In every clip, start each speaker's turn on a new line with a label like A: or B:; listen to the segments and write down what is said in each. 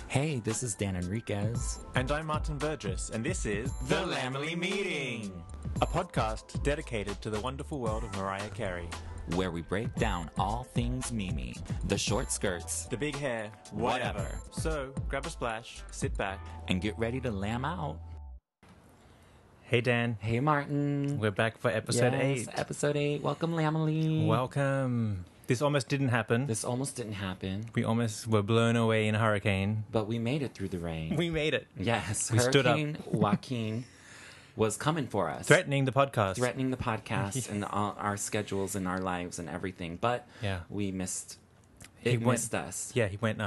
A: Hey, this is Dan Enriquez.
B: And I'm Martin Burgess, and this is
A: The Lambily Meeting,
B: a podcast dedicated to the wonderful world of Mariah Carey.
A: where we break down all things Mimi, the short skirts,
B: The big hair,
A: whatever.
B: So, grab a splash, sit back.
A: And get ready to lamb out.
B: Hey Dan,
A: Hey, Martin.
B: we're back for episode 8.
A: Episode 8. Welcome, Lambily.
B: Welcome. This almost didn't happen.
A: This almost didn't happen,
B: We almost were blown away in a hurricane.
A: but we made it through the rain.
B: We made it.
A: Yes,
B: We stood up.
A: Hurricane Joaquin was coming for us.
B: Threatening the podcast.
A: Threatening the podcast and our schedules and our lives and everything. But
B: Yeah.
A: we missed.
B: He
A: It
B: went-
A: missed us.
B: Yeah, he went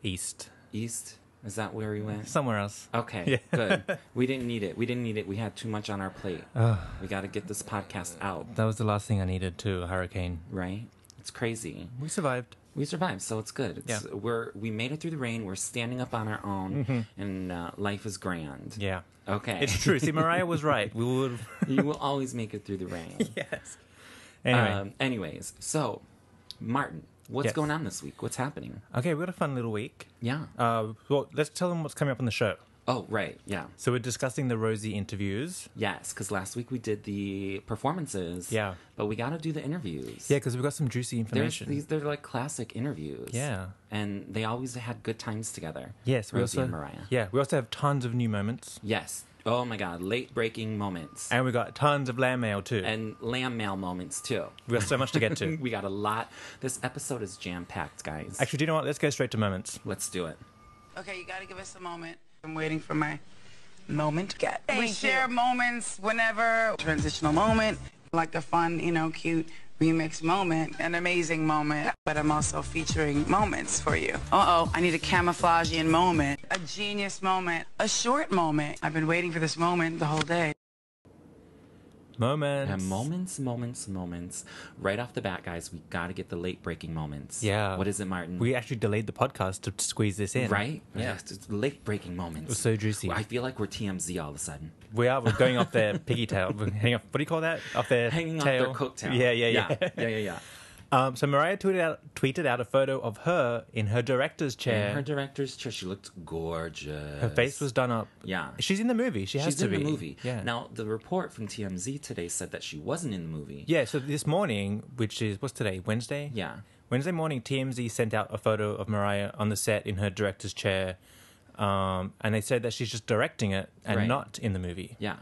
B: east.
A: East? Is that where we went?
B: Somewhere else.
A: Okay,
B: Yeah.
A: good. We didn't need it. We had too much on our plate. We got to get this podcast out,
B: That was the last thing I needed too, a hurricane.
A: right? It's crazy.
B: We survived.
A: We survived, so it's good. We made it through the rain. We're standing up on our own, and life is grand.
B: Yeah.
A: Okay.
B: It's true. See, Mariah was right. We would.
A: You will always make it through the rain.
B: Yes. Anyway.
A: Anyways, so Martin, what's
B: Yes.
A: going on this week? What's happening?
B: Okay, we got a fun little week.
A: Yeah.
B: Well, let's tell them what's coming up on the show.
A: Oh, right. Yeah.
B: So we're discussing the Rosie interviews.
A: Yes, because last week we did the performances.
B: Yeah.
A: But we got to do the interviews.
B: Yeah, because we've got some juicy information.
A: They're like classic interviews.
B: Yeah.
A: And they always had good times together.
B: Yes, we
A: Rosie
B: also
A: and Mariah.
B: Yeah, we also have tons of new moments,
A: Yes. Oh my God. Late breaking moments.
B: and we got tons of lamb mail too.
A: And lamb mail moments too.
B: We got so much to get to.
A: We got a lot. This episode is jam packed, guys.
B: Actually, do you know what? Let's go straight to moments.
A: Let's do it.
C: Okay, you gotta give us a moment. I'm waiting for my moment. We
D: Thank
C: share
D: you.
C: moments whenever. Transitional moment, like a fun, cute remix moment, an amazing moment. But I'm also featuring moments for you. Uh-oh, I need a camouflagean moment, a genius moment, a short moment. I've been waiting for this moment the whole day.
B: Moments.
A: And moments. Right off the bat, guys, we got to get the late breaking moments.
B: Yeah.
A: What is it, Martin?
B: We actually delayed the podcast to squeeze this in.
A: Right?
B: Yeah.
A: It's late breaking moments.
B: It was so juicy.
A: I feel like we're TMZ all of a sudden.
B: We're going off their piggy tail. We're hanging off, what do you call that? Off their
A: Hanging
B: tail?
A: off their coattail.
B: Yeah.
A: Yeah.
B: So Mariah tweeted out a photo of her in her director's chair.
A: In her director's chair, she looked gorgeous.
B: Her face was done up.
A: Yeah.
B: She's in the movie. She has
A: She's
B: to
A: in
B: be.
A: the movie.
B: Yeah.
A: Now, the report from TMZ today said that she wasn't in the movie.
B: Yeah, so this morning, which is, what's today, Wednesday?
A: Yeah.
B: Wednesday morning, TMZ sent out a photo of Mariah on the set in her director's chair. And they said that she's just directing it and
A: Right.
B: not in the movie.
A: Yeah.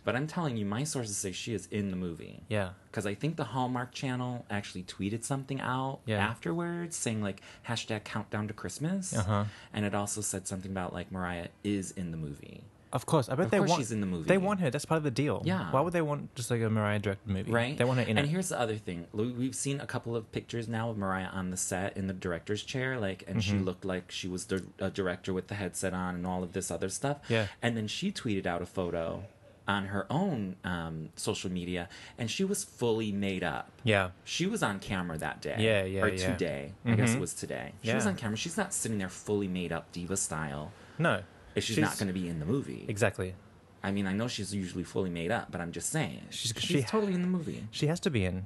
A: But I'm telling you, my sources say she is in the movie.
B: Yeah.
A: Because I think the Hallmark Channel actually tweeted something out afterwards saying, like, hashtag countdown to Christmas.
B: Uh-huh.
A: And it also said something about, like, Mariah is in the movie.
B: Of course. I bet
A: Of
B: they
A: course
B: want
A: she's in the movie.
B: They want her. That's part of the deal.
A: Yeah.
B: Why would they want just like a Mariah directed movie?
A: Right?
B: They want her in
A: and
B: it.
A: here's the other thing. We've seen a couple of pictures now of Mariah on the set in the director's chair, like, and
B: Mm-hmm.
A: she looked like she was a director with the headset on and all of this other stuff.
B: Yeah.
A: And then she tweeted out a photo on her own social media, and she was fully made up.
B: Yeah.
A: She was on camera that day.
B: Yeah,
A: Or
B: yeah.
A: today. I guess it was today. She was
B: Yeah.
A: on camera. She's not sitting there fully made up diva style
B: No.
A: if she's not going to be in the movie.
B: Exactly.
A: I mean, I know she's usually fully made up, but I'm just saying.
B: She's
A: totally in the movie.
B: She has to be in.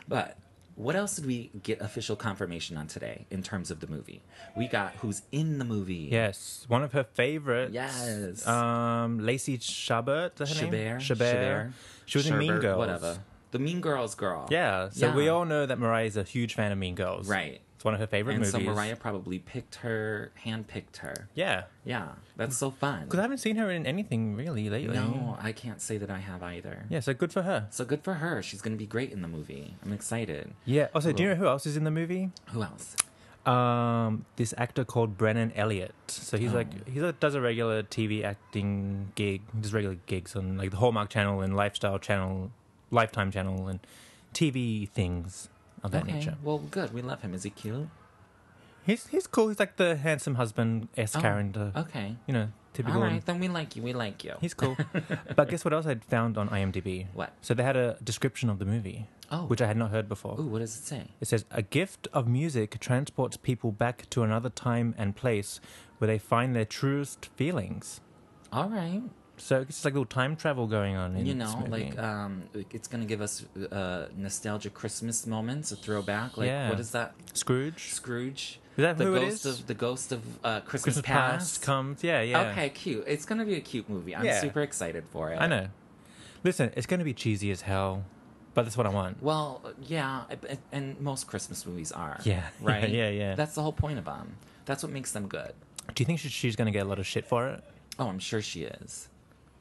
A: But what else did we get official confirmation on today in terms of the movie? We got who's in the movie.
B: Yes. One of her favorites.
A: Yes.
B: Lacey Chabert. Is that her name?
A: Chabert.
B: She was in Mean
A: Sherbert,
B: Girls.
A: Whatever. The Mean Girls girl.
B: Yeah. So we all know that Mariah is a huge fan of Mean Girls.
A: Right.
B: It's one of her favorite
A: And
B: movies.
A: so Mariah probably handpicked her.
B: Yeah.
A: Yeah. That's so fun.
B: Because I haven't seen her in anything really lately.
A: No, I can't say that I have either.
B: Yeah, so good for her.
A: So good for her. She's going to be great in the movie. I'm excited.
B: Yeah. Also, do you know who else is in the movie?
A: Who else?
B: This actor called Brennan Elliott. So he's does a regular TV acting gig, just regular gigs on like the Hallmark Channel and Lifestyle Channel, Lifetime Channel, and TV things of that nature.
A: Well, good. We love him. Is he cute?
B: He's cool. He's like the handsome husband character.
A: Okay.
B: You know, typical.
A: All right, then we like you. We like you.
B: He's cool. But guess what else I'd found on IMDb?
A: What?
B: So they had a description of the movie, which I had not heard before.
A: Ooh, what does it say?
B: It says, a gift of music transports people back to another time and place where they find their truest feelings.
A: All right.
B: So it's like a little time travel going on in
A: You
B: this
A: know,
B: movie.
A: it's gonna give us nostalgic Christmas moments, a throwback. Like,
B: Yeah.
A: what is that?
B: Scrooge.
A: Scrooge.
B: Is that
A: the
B: who it
A: ghost
B: is?
A: of the ghost of Christmas
B: Christmas past comes. Yeah, yeah.
A: Okay, cute. It's gonna be a cute movie. I'm
B: Yeah.
A: super excited for it.
B: I know. Listen, it's going to be cheesy as hell, but that's what I want.
A: Well, yeah, and most Christmas movies are.
B: Yeah,
A: Right?
B: yeah.
A: That's the whole point of them. That's what makes them good.
B: Do you think she's going to get a lot of shit for it?
A: Oh, I'm sure she is.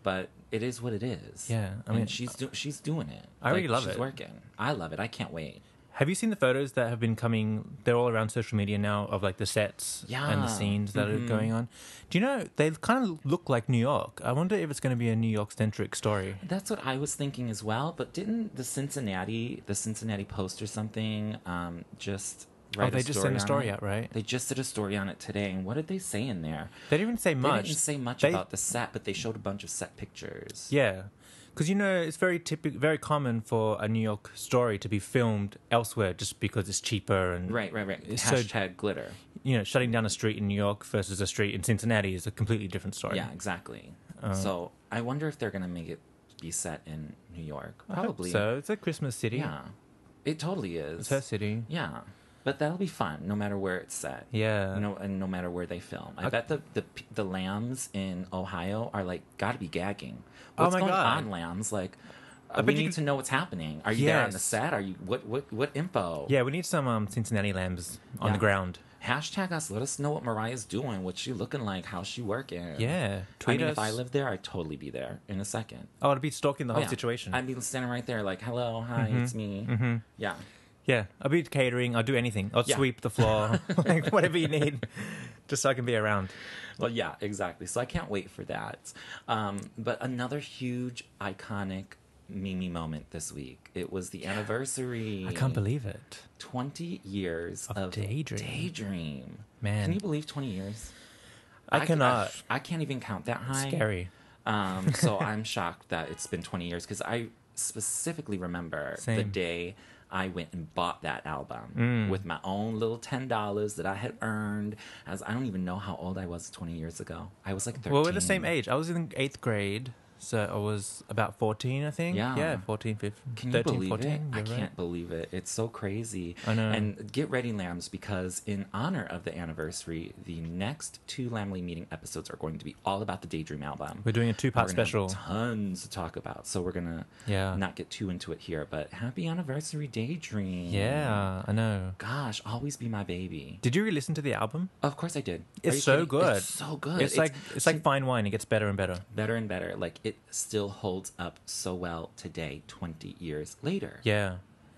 A: But it is what it is.
B: Yeah, I
A: And
B: mean,
A: she's doing it.
B: I really love
A: she's
B: it.
A: working. I love it. I can't wait.
B: Have you seen the photos that have been coming? They're all around social media now of like the sets and the
A: Yeah.
B: scenes that are going on. Do you know they kind of look like New York? I wonder if it's going to be a New York centric story.
A: That's what I was thinking as well. But didn't the Cincinnati Post or something just write
B: They just sent a
A: on
B: story
A: it?
B: out, right?
A: They just did a story on it today. And what did they say in there?
B: They didn't even say much.
A: They didn't say much
B: They-
A: about the set, but they showed a bunch of set pictures.
B: Yeah, because it's very very common for a New York story to be filmed elsewhere just because it's cheaper and
A: Right.
B: It's so-
A: Hashtag glitter.
B: Shutting down a street in New York versus a street in Cincinnati is a completely different story.
A: Yeah, exactly. So I wonder if they're going to make it be set in New York.
B: I hope
A: Probably.
B: so. It's a Christmas city.
A: Yeah. It totally is.
B: It's her city.
A: Yeah. But that'll be fun no matter where it's set.
B: Yeah.
A: And no matter where they film. I bet the lambs in Ohio are like gotta be gagging.
B: Oh
A: What's
B: my
A: going
B: God.
A: on, lambs? Like
B: I
A: we
B: bet you
A: need
B: could-
A: to know what's happening. Are you there on the
B: Yes.
A: set? Are you what info?
B: Yeah, we need some Cincinnati lambs on
A: Yeah.
B: the ground.
A: Hashtag us. Let us know what Mariah's doing. What's she looking like? How's she working?
B: Yeah.
A: I
B: Tweet
A: mean,
B: us.
A: if I lived there, I'd totally be there in a second.
B: Oh, I'd be stalking the whole
A: Yeah.
B: situation.
A: I'd be standing right there like, hello, hi, it's me. Yeah.
B: Yeah, I'll be catering. I'll do anything. I'll
A: Yeah.
B: sweep the floor, like whatever you need, just so I can be around.
A: Well, yeah, exactly. So I can't wait for that. But another huge, iconic Mimi moment this week. It was the anniversary.
B: I can't believe it.
A: 20 years
B: Of
A: of
B: Daydream.
A: Daydream.
B: Man.
A: Can you believe 20 years?
B: I cannot.
A: I can't even count that high.
B: Scary.
A: So I'm shocked that it's been 20 years because I specifically remember the
B: Same.
A: day I went and bought that album with my own little $10 that I had earned. As I don't even know how old I was 20 years ago. I was like 13.
B: Well, we're the same age. I was in 8th grade, so I was about 14, I think.
A: Yeah.
B: 14, 15,
A: Can you
B: 13,
A: believe
B: 14.
A: it? I
B: You're
A: can't
B: right.
A: believe it. It's so crazy.
B: I know.
A: And get ready, lambs, because in honor of the anniversary, the next 2 Lambily meeting episodes are going to be all about the Daydream album.
B: We're doing a 2-part
A: We're gonna have
B: special.
A: Tons to talk about. So we're going
B: Yeah.
A: to not get too into it here, but happy anniversary, Daydream.
B: Yeah, I know.
A: Gosh, always be my baby.
B: Did you re-listen to the album?
A: Of course I did. Are
B: It's
A: you
B: so
A: kidding?
B: good.
A: It's so good.
B: It's like fine wine. It gets better and better.
A: better and better. Like it still holds up so well today, 20 years later.
B: Yeah.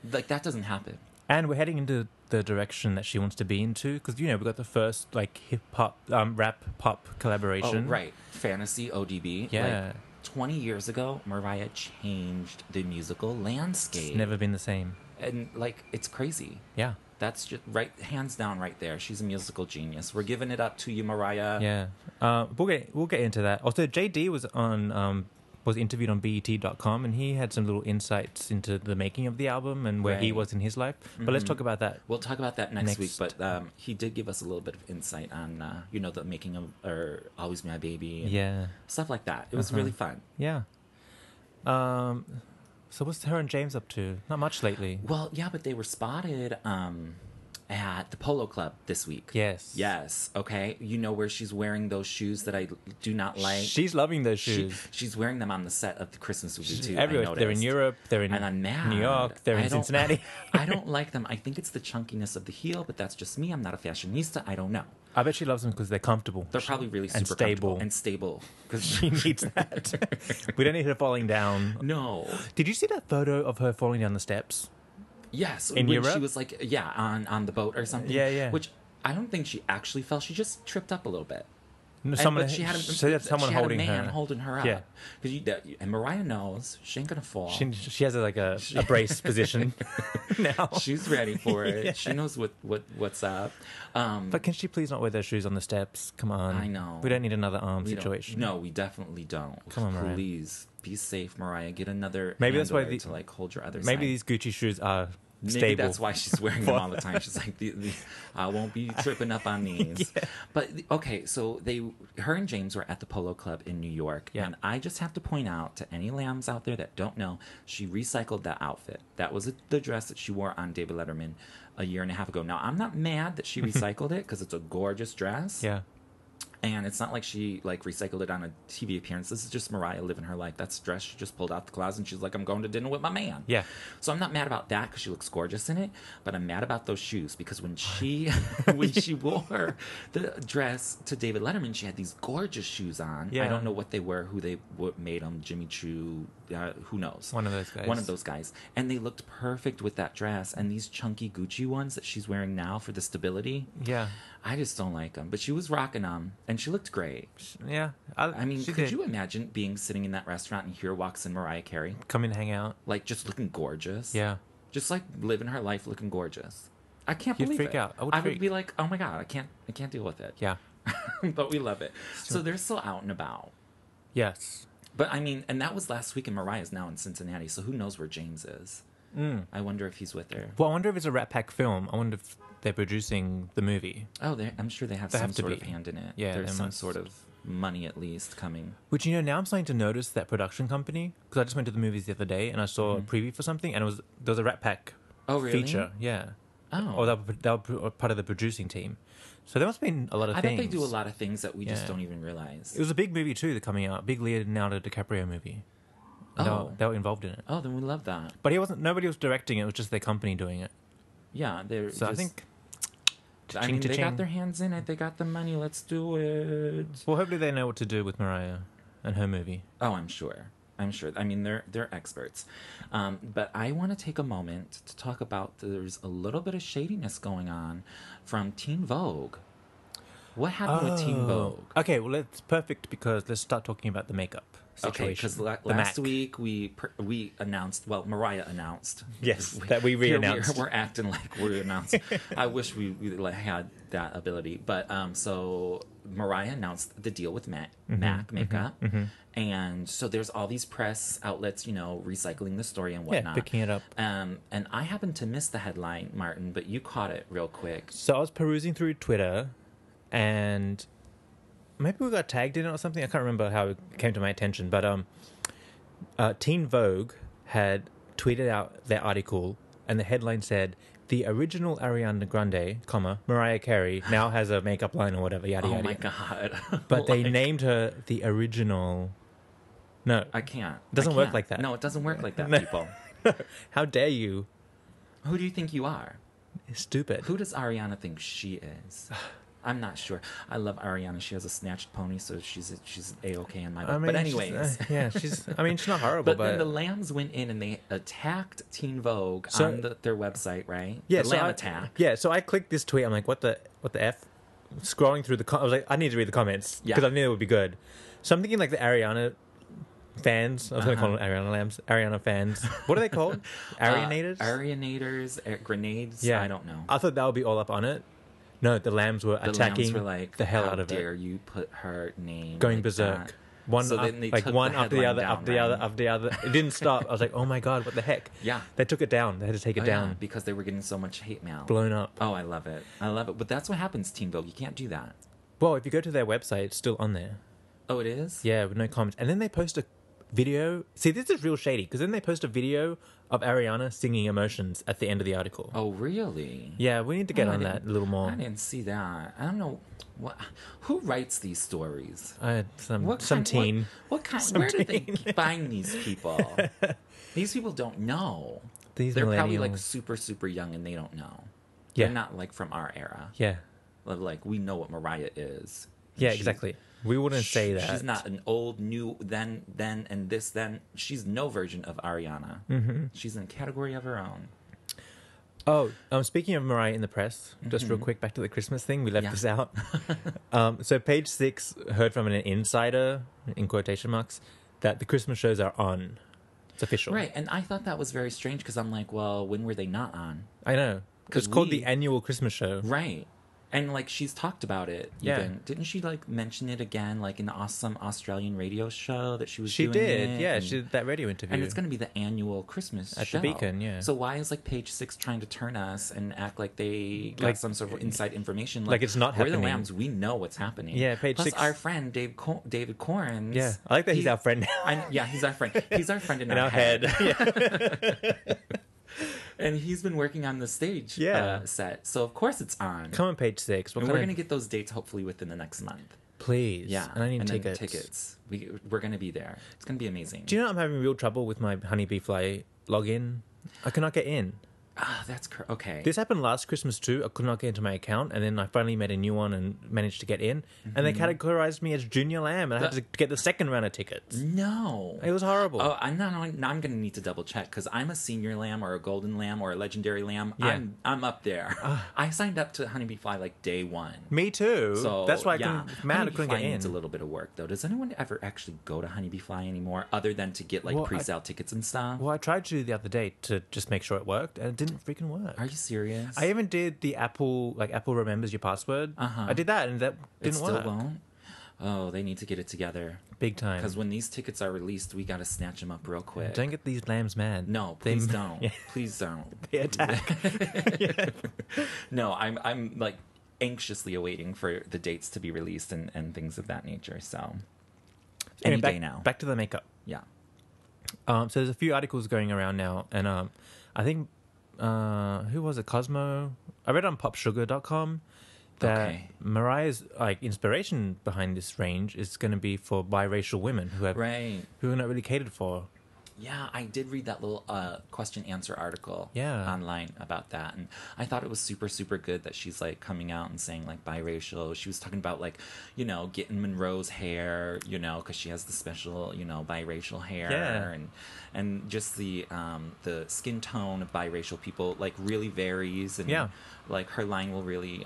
A: Like that doesn't happen.
B: And we're heading into the direction that she wants to be into because we got the first like hip hop, rap pop
A: Oh,
B: collaboration.
A: right. Fantasy ODB.
B: Yeah.
A: Like 20 years ago, Mariah changed the musical landscape.
B: It's never been the same.
A: And like it's crazy.
B: Yeah.
A: That's just right, hands down, right there. She's a musical genius. We're giving it up to you, Mariah.
B: Yeah. We'll get into that. Also, JD was interviewed on BET.com and he had some little insights into the making of the album and where he
A: Right.
B: was in his life. But let's talk about that.
A: We'll talk about that next week,
B: Next.
A: but he did give us a little bit of insight on, the making of or Always My Baby. And
B: Yeah.
A: stuff like that. It was really fun.
B: Yeah. So what's her and James up to? Not much lately.
A: Well, yeah, but they were spotted at the Polo Club this week.
B: Yes.
A: Yes. Okay. You know where she's wearing those shoes that I do not like.
B: She's loving those shoes.
A: She's wearing them on the set of the Christmas movie too.
B: Everywhere.
A: I
B: They're in
A: noticed.
B: Europe. They're in
A: And I'm mad.
B: New York. They're in
A: I don't-
B: Cincinnati.
A: I don't like them. I think it's the chunkiness of the heel, but that's just me. I'm not a fashionista. I don't know.
B: I bet she loves them because they're comfortable.
A: They're probably really super
B: And stable.
A: comfortable and stable. Because
B: She needs that. We don't need her falling down.
A: no.
B: Did you see that photo of her falling down the steps?
A: Yes,
B: In
A: when
B: Europe?
A: she was like, on the boat or something.
B: Yeah, yeah.
A: Which I don't think she actually fell. She just tripped up a little bit.
B: No,
A: But she had
B: someone
A: she had
B: holding
A: a man
B: her.
A: holding her up.
B: Yeah.
A: And Mariah knows she ain't gonna fall.
B: She has a brace position now.
A: She's ready for it.
B: Yeah.
A: She knows what's up.
B: But can she please not wear those shoes on the steps? Come on.
A: I know.
B: We don't need another arm
A: We don't-
B: situation.
A: No, we definitely don't.
B: Come on, Mariah.
A: Please be safe, Mariah. Get another.
B: Maybe that's why
A: Android to like hold your other.
B: Maybe
A: side.
B: these Gucci shoes are
A: Maybe
B: stable.
A: that's why she's wearing them all the time. She's like, I won't be tripping up on these.
B: Yeah.
A: But okay, so her and James were at the Polo Club in New York,
B: Yeah.
A: and I just have to point out to any lambs out there that don't know, she recycled that outfit. That was the dress that she wore on David Letterman a year and a half ago. Now, I'm not mad that she recycled it because it's a gorgeous dress.
B: Yeah.
A: And it's not like she recycled it on a TV appearance. This is just Mariah living her life. That's a dress she just pulled out the closet and she's like, I'm going to dinner with my man.
B: Yeah.
A: So I'm not mad about that because she looks gorgeous in it, but I'm mad about those shoes because when she wore the dress to David Letterman, she had these gorgeous shoes on.
B: Yeah.
A: I don't know what they were, who they made them, Jimmy Choo, who knows?
B: One of those guys.
A: One of those guys. And they looked perfect with that dress. And these chunky Gucci ones that she's wearing now for the stability.
B: Yeah.
A: I just don't like them. But she was rocking them, and she looked great.
B: Yeah.
A: I mean, could you imagine being sitting in that restaurant and here walks in Mariah Carey?
B: come and hang out?
A: Like, just looking gorgeous.
B: Yeah.
A: Just, like, living her life looking gorgeous. I can't
B: You'd
A: believe
B: freak
A: it.
B: out. I would
A: would
B: freak.
A: be like, oh, my God, I can't deal with it.
B: Yeah.
A: But we love it. So they're still out and about.
B: Yes.
A: But, I mean, and that was last week, and Mariah's now in Cincinnati, so who knows where James is. I wonder if he's with her.
B: Well, I wonder if it's a Rat Pack film. I wonder if they're producing the movie.
A: Oh, I'm sure they have
B: They
A: some
B: have to
A: sort of
B: be.
A: hand in it.
B: Yeah,
A: There's
B: they
A: some
B: must.
A: sort of money at least coming.
B: Which, now I'm starting to notice that production company, because I just went to the movies the other day and I saw a preview for something, and there was a Rat Pack
A: Oh, really?
B: feature. Yeah.
A: Oh.
B: Or they were part of the producing team. So there must have been a lot of
A: I
B: things.
A: bet they do a lot of things that we just
B: Yeah.
A: don't even realize.
B: It was a big movie too that coming out. Big Leonardo DiCaprio movie. And
A: Oh.
B: They were involved in it.
A: Oh, then we love that.
B: But nobody was directing it. It was just their company doing it.
A: Yeah, they're
B: So
A: just,
B: I think...
A: I mean, they
B: cha-ching.
A: got their hands in it. They got the money. Let's do it.
B: Well, hopefully they know what to do with Mariah and her movie.
A: Oh, I'm sure. I mean, they're experts. But I want to take a moment to talk about there's a little bit of shadiness going on from Teen Vogue. What happened with Teen Vogue?
B: Okay, well, it's perfect because let's start talking about the makeup situation.
A: Okay, because
B: The
A: last
B: Mac.
A: week we announced, well, Mariah announced.
B: Yes, that we
A: Here
B: re-announced.
A: We're acting like we announced. I wish we had that ability. But so Mariah announced the deal with Mac Makeup. And so there's all these press outlets, recycling the story and whatnot.
B: Yeah, picking it up.
A: And I happened to miss the headline, Martin, but you caught it real quick.
B: So I was perusing through Twitter and maybe we got tagged in it or something. I can't remember how it came to my attention. But Teen Vogue had tweeted out their article and the headline said, "The original Ariana Grande, Mariah Carey, now has a makeup line or whatever, yada, yada.
A: Oh, my God.
B: But they named her the original... No.
A: I can't.
B: It doesn't
A: I
B: work
A: can't.
B: like that.
A: No, it doesn't work like that,
B: No.
A: people.
B: How dare you?
A: Who do you think you are?
B: Stupid.
A: Who does Ariana think she is? I'm not sure. I love Ariana. She has a snatched pony, so she's A-okay in my book. But anyways.
B: she's not horrible,
A: But
B: but...
A: then the Lambs went in and they attacked Teen Vogue on their website, right?
B: Yeah,
A: the
B: so
A: Lamb
B: I,
A: attack.
B: Yeah, so I clicked this tweet. I'm like, what the F? Scrolling through I was like, I need to read the comments because I knew it would be good. So I'm thinking like the Ariana fans. I was going to call them Ariana Lambs. Ariana fans. What are they called? Arianators?
A: Arianators, grenades.
B: Yeah.
A: I don't know.
B: I thought that would be all up on it. No, the Lambs were
A: The
B: attacking
A: Lambs were like,
B: the hell
A: how
B: out of
A: dare
B: it.
A: you put her name
B: Going
A: like
B: berserk.
A: that?
B: One
A: So
B: up,
A: then they
B: like
A: took
B: one
A: the
B: after the
A: headline
B: other,
A: down,
B: after the other,
A: right?
B: after the other. It didn't stop. I was like, oh my God, what the heck?
A: Yeah.
B: They took it down. They had to take it
A: Oh,
B: down.
A: yeah, because they were getting so much hate mail.
B: Blown up.
A: Oh, I love it. I love it. But that's what happens, Teen Vogue. You can't do that.
B: Well, if you go to their website, it's still on there.
A: Oh, it is?
B: Yeah, with no comments. And then they post a video. See, this is real shady because then they post a video of Ariana singing Emotions at the end of the article.
A: Oh, really?
B: Yeah, we need to get
A: Oh, I
B: on
A: didn't-
B: that a little more.
A: I didn't see that. I don't know. Who writes these stories?
B: Some
A: kind-
B: teen.
A: What kind?
B: Some
A: Where did they
B: teen.
A: find these people? These people don't know.
B: These
A: They're probably like
B: millennials.
A: super, super young and they don't know.
B: Yeah.
A: They're not like from our era.
B: Yeah.
A: Like we know what Mariah is.
B: Yeah,
A: She-
B: exactly. We wouldn't say that.
A: She's not an old, new, then, and this, then. She's no version of Ariana.
B: Mm-hmm.
A: She's in a category of her own.
B: Oh, speaking of Mariah in the press, just real quick, back to the Christmas thing. We left
A: Mm-hmm. Yeah.
B: this out. So Page 6 heard from an insider, in quotation marks, that the Christmas shows are on. It's official.
A: Right, and I thought that was very strange because I'm like, well, when were they not on?
B: I know.
A: 'Cause
B: It's called
A: we-
B: the annual Christmas show.
A: Right. And, like, she's talked about it.
B: Yeah.
A: Even. Didn't she, like, mention it again, like, in the awesome Australian radio show that she was
B: She
A: doing?
B: did, yeah.
A: And,
B: She did that radio interview.
A: and it's going to be the annual Christmas
B: At
A: show.
B: the Beacon, yeah.
A: So why is, like, Page Six trying to turn us and act like they got
B: Like-
A: some sort of inside information?
B: like it's not
A: we're
B: happening.
A: the Lambs. We know what's happening.
B: Yeah, Page
A: Plus,
B: Six-
A: our friend, David Corns.
B: Yeah, I like that he's our friend now.
A: Yeah, he's our friend. He's our friend in,
B: In our head. Yeah.
A: And he's been working on the stage set. So, of course, it's on.
B: Come on, Page Six.
A: And we're going to get those dates hopefully within the next month.
B: Please.
A: Yeah.
B: And I need
A: then
B: tickets.
A: tickets. We're going to be there. It's going to be amazing.
B: Do you know I'm having real trouble with my Honeybee Fly login? I cannot get in.
A: Ah, that's okay.
B: This happened last Christmas too. I could not get into my account, and then I finally made a new one and managed to get in. And they categorized me as Junior Lamb, and I had to get the second round of tickets.
A: No.
B: It was horrible.
A: Oh, now I'm going to need to double check because I'm a senior lamb or a golden lamb or a legendary lamb.
B: Yeah.
A: I'm up there. I signed up to Honeybee Fly like day one.
B: Me too.
A: So
B: that's why I
A: yeah.
B: couldn't
A: Fly
B: get in.
A: needs a little bit of work though. Does anyone ever actually go to Honeybee Fly anymore, other than to get like
B: Well,
A: pre-sale tickets and stuff?
B: Well, I tried to the other day to just make sure it worked, and it didn't freaking work.
A: Are you serious?
B: I even did the Apple remembers your password.
A: Uh-huh.
B: I did that, and that
A: It
B: didn't
A: still
B: work.
A: won't. Oh, they need to get it together.
B: Big time.
A: Because when these tickets are released, we got to snatch them up real quick.
B: Don't get these lambs mad.
A: No,
B: They-
A: please don't.
B: Yeah.
A: Please don't.
B: They attack. Yeah.
A: No, I'm like anxiously awaiting for the dates to be released and things of that nature. So any
B: Anyway,
A: day now.
B: Back to the makeup.
A: Yeah.
B: So there's a few articles going around now, and I think who was it? Cosmo. I read on popsugar.com that
A: Okay.
B: Mariah's like inspiration behind this range is going to be for biracial women who
A: Right.
B: are not really catered for.
A: Yeah, I did read that little question answer article
B: Yeah.
A: online about that, and I thought it was super, super good that she's like coming out and saying like biracial. She was talking about like, you know, getting Monroe's hair, you know, because she has the special, you know, biracial hair,
B: Yeah.
A: and just the skin tone of biracial people like really varies, and
B: Yeah.
A: like her line will really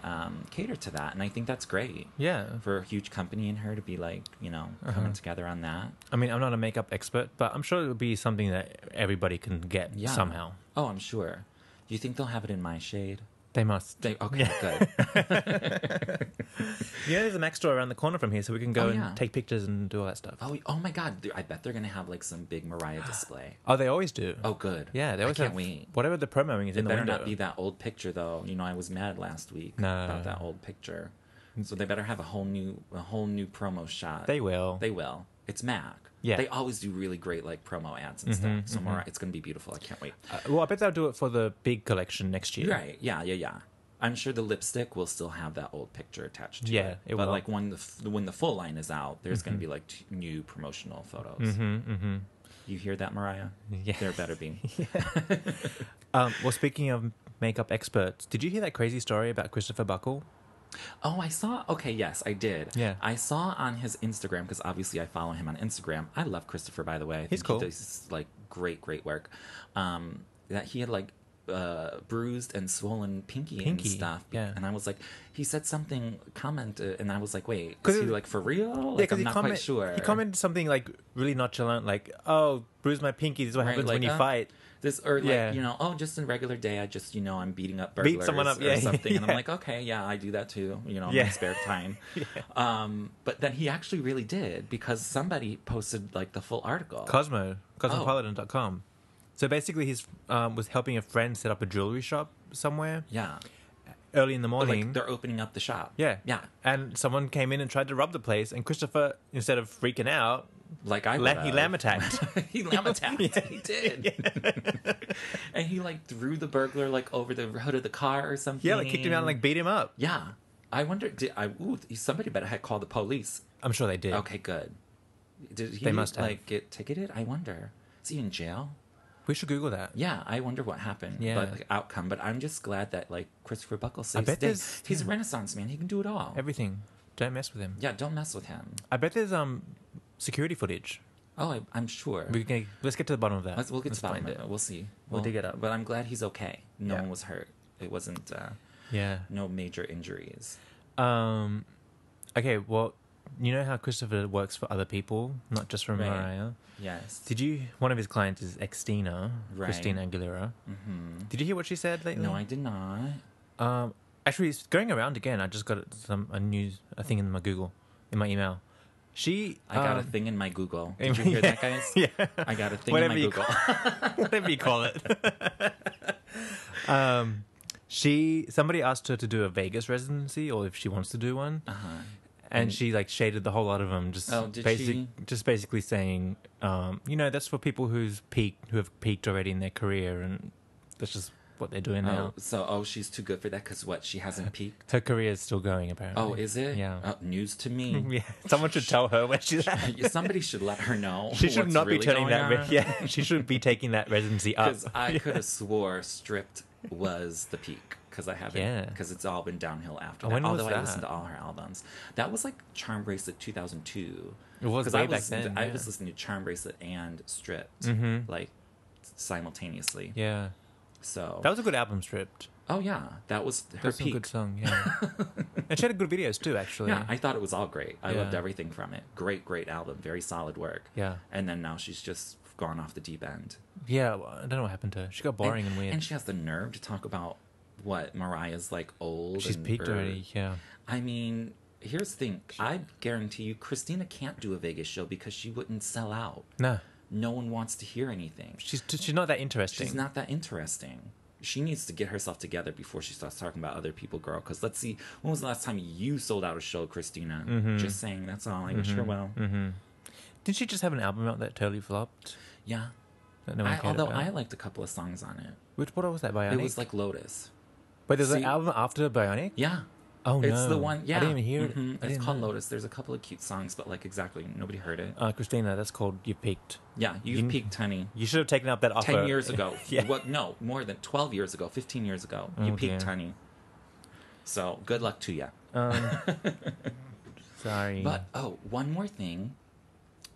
A: cater to that, and I think that's great.
B: Yeah.
A: For a huge company in her to be like, you know, coming together on that.
B: I mean, I'm not a makeup expert, but I'm sure it would be something that everybody can get
A: Yeah.
B: somehow.
A: Oh, I'm sure. Do you think they'll have it in my shade?
B: They must.
A: Okay, good.
B: Yeah, there's a Mac store around the corner from here, so we can go
A: Oh,
B: and
A: yeah.
B: take pictures and do all that stuff.
A: Oh my God! I bet they're gonna have like some big Mariah display.
B: Oh, they always do.
A: Oh, good.
B: Yeah, they always
A: I can't
B: have
A: wait.
B: whatever the promoing is
A: It
B: in the
A: better
B: window.
A: not be that old picture though. You know, I was mad last week
B: No.
A: about that old picture. So they better have a whole new promo shot.
B: They will.
A: They will. It's Mac.
B: Yeah.
A: They always do really great like promo ads and stuff. So Mariah, it's gonna be beautiful. I can't wait.
B: Well, I bet they'll do it for the big collection next year.
A: Right. Yeah. I'm sure the lipstick will still have that old picture attached to
B: Yeah,
A: it.
B: it
A: but
B: will.
A: like when the full line is out, there's going to be like new promotional photos. You hear that, Mariah?
B: Yeah.
A: There better be.
B: Well, speaking of makeup experts, did you hear that crazy story about Christopher Buckle?
A: Oh, I saw. Okay, yes, I did.
B: Yeah.
A: I saw on his Instagram, because obviously I follow him on Instagram. I love Christopher, by the way. I
B: He's
A: think
B: cool.
A: He does like great work. That he had like bruised and swollen pinky and stuff.
B: yeah.
A: And I was like, he said something, and I was like, wait,
B: 'Cause
A: is he
B: it-
A: like for real?
B: Yeah,
A: Like,
B: because
A: I'm not quite sure.
B: He commented something like really nonchalant, like, "Oh, bruise my pinky. This is what
A: Right,
B: happens
A: like,
B: when you fight."
A: This or like
B: Yeah.
A: you know, oh, just in a regular day, I just I'm beating up burglars
B: Beat someone up,
A: or
B: yeah,
A: something, and I'm
B: yeah.
A: like, okay, yeah, I do that too, you know, in
B: Yeah.
A: my spare time. But then he actually really did, because somebody posted like the full article.
B: Cosmopolitan.com. So basically, he's was helping a friend set up a jewelry shop somewhere
A: Yeah,
B: early in the
A: but,
B: morning.
A: like they're opening up the shop.
B: Yeah.
A: yeah,
B: And someone came in and tried to rob the place, and Christopher, instead of freaking out,
A: like I
B: he lamb attacked.
A: he lamb attacked.
B: Yeah.
A: He did. And he like threw the burglar like over the hood of the car or something.
B: Yeah, like kicked him out and like beat him up.
A: Yeah, I wonder. Somebody better had called the police.
B: I'm sure they did.
A: Okay, good. Did he
B: They must have.
A: like get ticketed? I wonder. Is he in jail?
B: We should Google that.
A: Yeah, I wonder what happened.
B: Yeah.
A: But like, outcome. But I'm just glad that like Christopher Buckle saves
B: bet
A: the day.
B: there's-
A: He's a Renaissance man. He can do it all.
B: Everything. Don't mess with him.
A: Yeah, don't mess with him.
B: I bet there's security footage.
A: Oh, I'm sure.
B: Let's get to the bottom of that.
A: We'll get to the bottom
B: find
A: of it. We'll see.
B: We'll dig it up.
A: But I'm glad he's okay. No
B: Yeah.
A: one was hurt. It wasn't.
B: Yeah.
A: No major injuries.
B: Okay, well, you know how Christopher works for other people, not just for
A: Right.
B: Mariah?
A: Yes.
B: One of his clients is Xtina,
A: Right.
B: Christina Aguilera.
A: Mm-hmm.
B: Did you hear what she said lately?
A: No, I did not.
B: I Actually, it's going around again. I just got a thing in my email.
A: I got a thing in my Google. Did you hear that, guys?
B: Yeah.
A: I got a thing in my Google.
B: Whatever you call it. Somebody asked her to do a Vegas residency, or if she wants to do one. And she like shaded the whole lot of them, just basically saying, that's for people who have peaked already in their career, and that's just what they're doing now.
A: So, she's too good for that because she hasn't peaked?
B: Her career is still going, apparently.
A: Oh, is it?
B: Yeah.
A: News to me.
B: Yeah. Someone should tell her where she's at.
A: Somebody should let her know.
B: She should not
A: really
B: be turning
A: that.
B: Yeah, she should be taking that residency up.
A: Because I could have swore Stripped was the peak. Because I haven't.
B: Yeah.
A: Because it's all been downhill after that.
B: When was
A: Although I
B: that?
A: listened to all her albums. That was like Charm Bracelet 2002.
B: It was way back then.
A: I was listening to Charm Bracelet and Stripped like simultaneously.
B: Yeah.
A: So
B: that was a good album, Stripped.
A: Oh yeah, that was her peak.
B: A good song, yeah. And she had good videos too, actually.
A: Yeah, I thought it was all great. I loved everything from it. Great album. Very solid work.
B: Yeah.
A: And then now she's just gone off the deep end.
B: Yeah, I don't know what happened to her. She got boring and weird.
A: And she has the nerve to talk about what Mariah's like old.
B: She's peaked already. Yeah.
A: I mean, here's the thing. I guarantee you, Christina can't do a Vegas show because she wouldn't sell out. No one wants to hear anything.
B: She's not that interesting.
A: She's not that interesting. She needs to get herself together before she starts talking about other people, girl. Because let's see, when was the last time you sold out a show, Christina? Just saying, that's all. I wish her well.
B: Didn't she just have an album out that totally flopped?
A: Yeah.
B: That no one cared
A: although
B: about?
A: I liked a couple of songs on it.
B: What was that, Bionic?
A: It was like Lotus.
B: But there's an album after Bionic?
A: Yeah.
B: Oh, no.
A: It's the one, yeah.
B: I didn't even hear it.
A: It's called Lotus. There's a couple of cute songs, but like exactly, nobody heard it.
B: Christina, that's called You Peaked.
A: Yeah, you've peaked, honey.
B: You should have taken up that offer.
A: 10 years ago.
B: Yeah.
A: What? No, more than 12 years ago, 15 years ago. You peaked, honey. So, good luck to you.
B: Sorry.
A: But, one more thing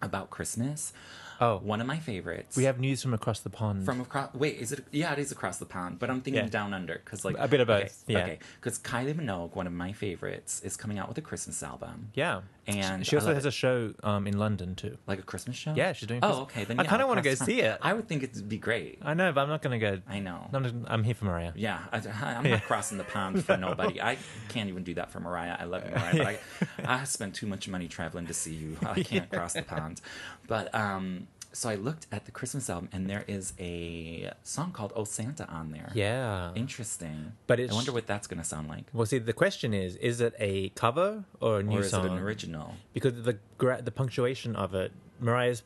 A: about Christmas.
B: Oh.
A: One of my favorites.
B: We have news from across the pond.
A: Wait, is it? Yeah, it is across the pond, but I'm thinking down under. Cause like,
B: a bit of both,
A: Okay, because Kylie Minogue, one of my favorites, is coming out with a Christmas album.
B: Yeah.
A: And
B: she also has a show in London, too.
A: Like a Christmas show?
B: Yeah, she's doing
A: okay. Then
B: I kind of want to go see it.
A: I would think it'd be great.
B: I know, but I'm not going to go.
A: I know.
B: I'm here for Mariah.
A: Yeah, I'm not crossing the pond for nobody. I can't even do that for Mariah. I love you, Mariah, but I spend too much money traveling to see you. I can't cross the pond. But, so I looked at the Christmas album, and there is a song called "Oh Santa" on there.
B: Yeah,
A: interesting.
B: But
A: I wonder what that's going to sound like.
B: Well, see, the question is it a cover or a new song?
A: Or is it an original?
B: Because the punctuation of it, Mariah's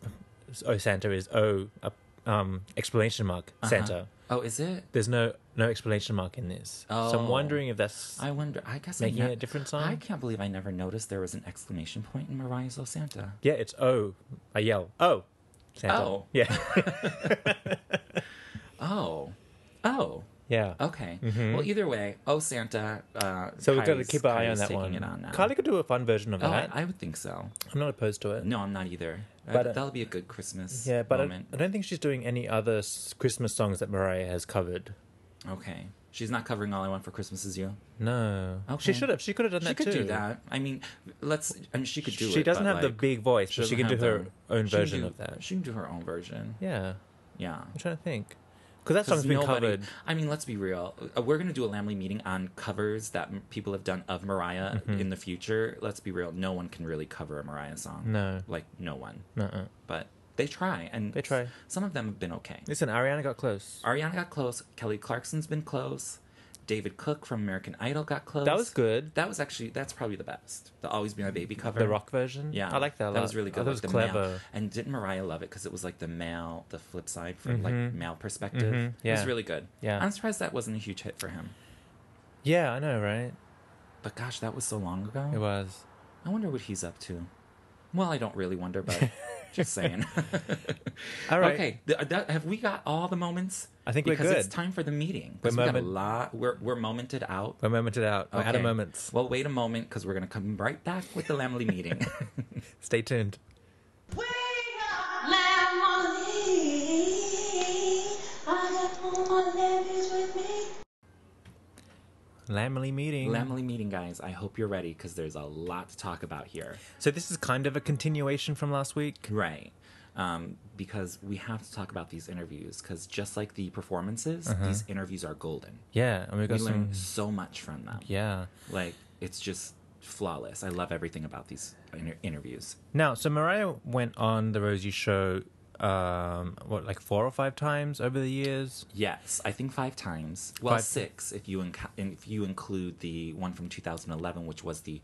B: "Oh Santa" is exclamation mark Santa.
A: Oh, is it?
B: There's no explanation mark in this.
A: Oh.
B: So I'm wondering if that's.
A: I guess
B: making it a different song.
A: I can't believe I never noticed there was an exclamation point in Mariah's "Oh Santa."
B: Yeah, it's "Oh." I yell "Oh." Santa.
A: Oh.
B: Yeah.
A: Oh.
B: Yeah.
A: Okay. Well, either way, "Oh Santa."
B: So we've got to keep an eye on that
A: taking
B: one.
A: It on now.
B: Kylie could do a fun version of that.
A: I would think so.
B: I'm not opposed to it.
A: No, I'm not either.
B: But
A: that'll be a good Christmas
B: I
A: moment.
B: don't think she's doing any other Christmas songs that Mariah has covered.
A: Okay. She's not covering "All I Want for Christmas Is You"?
B: No.
A: Okay.
B: She should have. She could have done that too.
A: She could do that. I mean, she could do it.
B: She doesn't
A: but
B: have the big voice, but she can do her own version of that.
A: She can do her own version.
B: Yeah.
A: Yeah.
B: I'm trying to think. Because that song's been covered.
A: I mean, let's be real. We're going to do a Lambily meeting on covers that people have done of Mariah in the future. Let's be real. No one can really cover a Mariah song.
B: No.
A: Like, no one.
B: Uh-uh.
A: But they try. And
B: they try.
A: Some of them have been okay.
B: Listen, Ariana got close.
A: Kelly Clarkson's been close. David Cook from American Idol got close.
B: That was good.
A: That's probably the best. The "Always Be My Baby" cover.
B: The rock version?
A: Yeah.
B: I like that a lot.
A: That was really good.
B: That was clever.
A: Male. And didn't Mariah love it? Because it was like the flip side from like male perspective.
B: Yeah.
A: It was really good.
B: Yeah.
A: I'm surprised that wasn't a huge hit for him.
B: Yeah, I know, right?
A: But gosh, that was so long ago.
B: It was.
A: I wonder what he's up to. Well, I don't really wonder, but just saying.
B: All right.
A: Okay. Have we got all the moments?
B: I think we're good.
A: Because it's time for the meeting. We got a lot. We're momented out.
B: We're momented out. We're out of moments.
A: Well, wait a moment, because we're going to come right back with the Lambily meeting.
B: Stay tuned.
D: We got Lambily. I got all my lambies with me.
B: Lambily meeting.
A: Lambily meeting, guys. I hope you're ready, because there's a lot to talk about here.
B: So this is kind of a continuation from last week.
A: Right. because we have to talk about these interviews, because just like the performances, these interviews are golden.
B: Yeah, and we
A: We learn so much from them.
B: Yeah.
A: Like, it's just flawless. I love everything about these interviews.
B: Now, so Mariah went on the Rosie show, like 4 or 5 times over the years?
A: Yes, I think 5 times. Well,
B: 5.
A: 6 if you include the one from 2011, which was the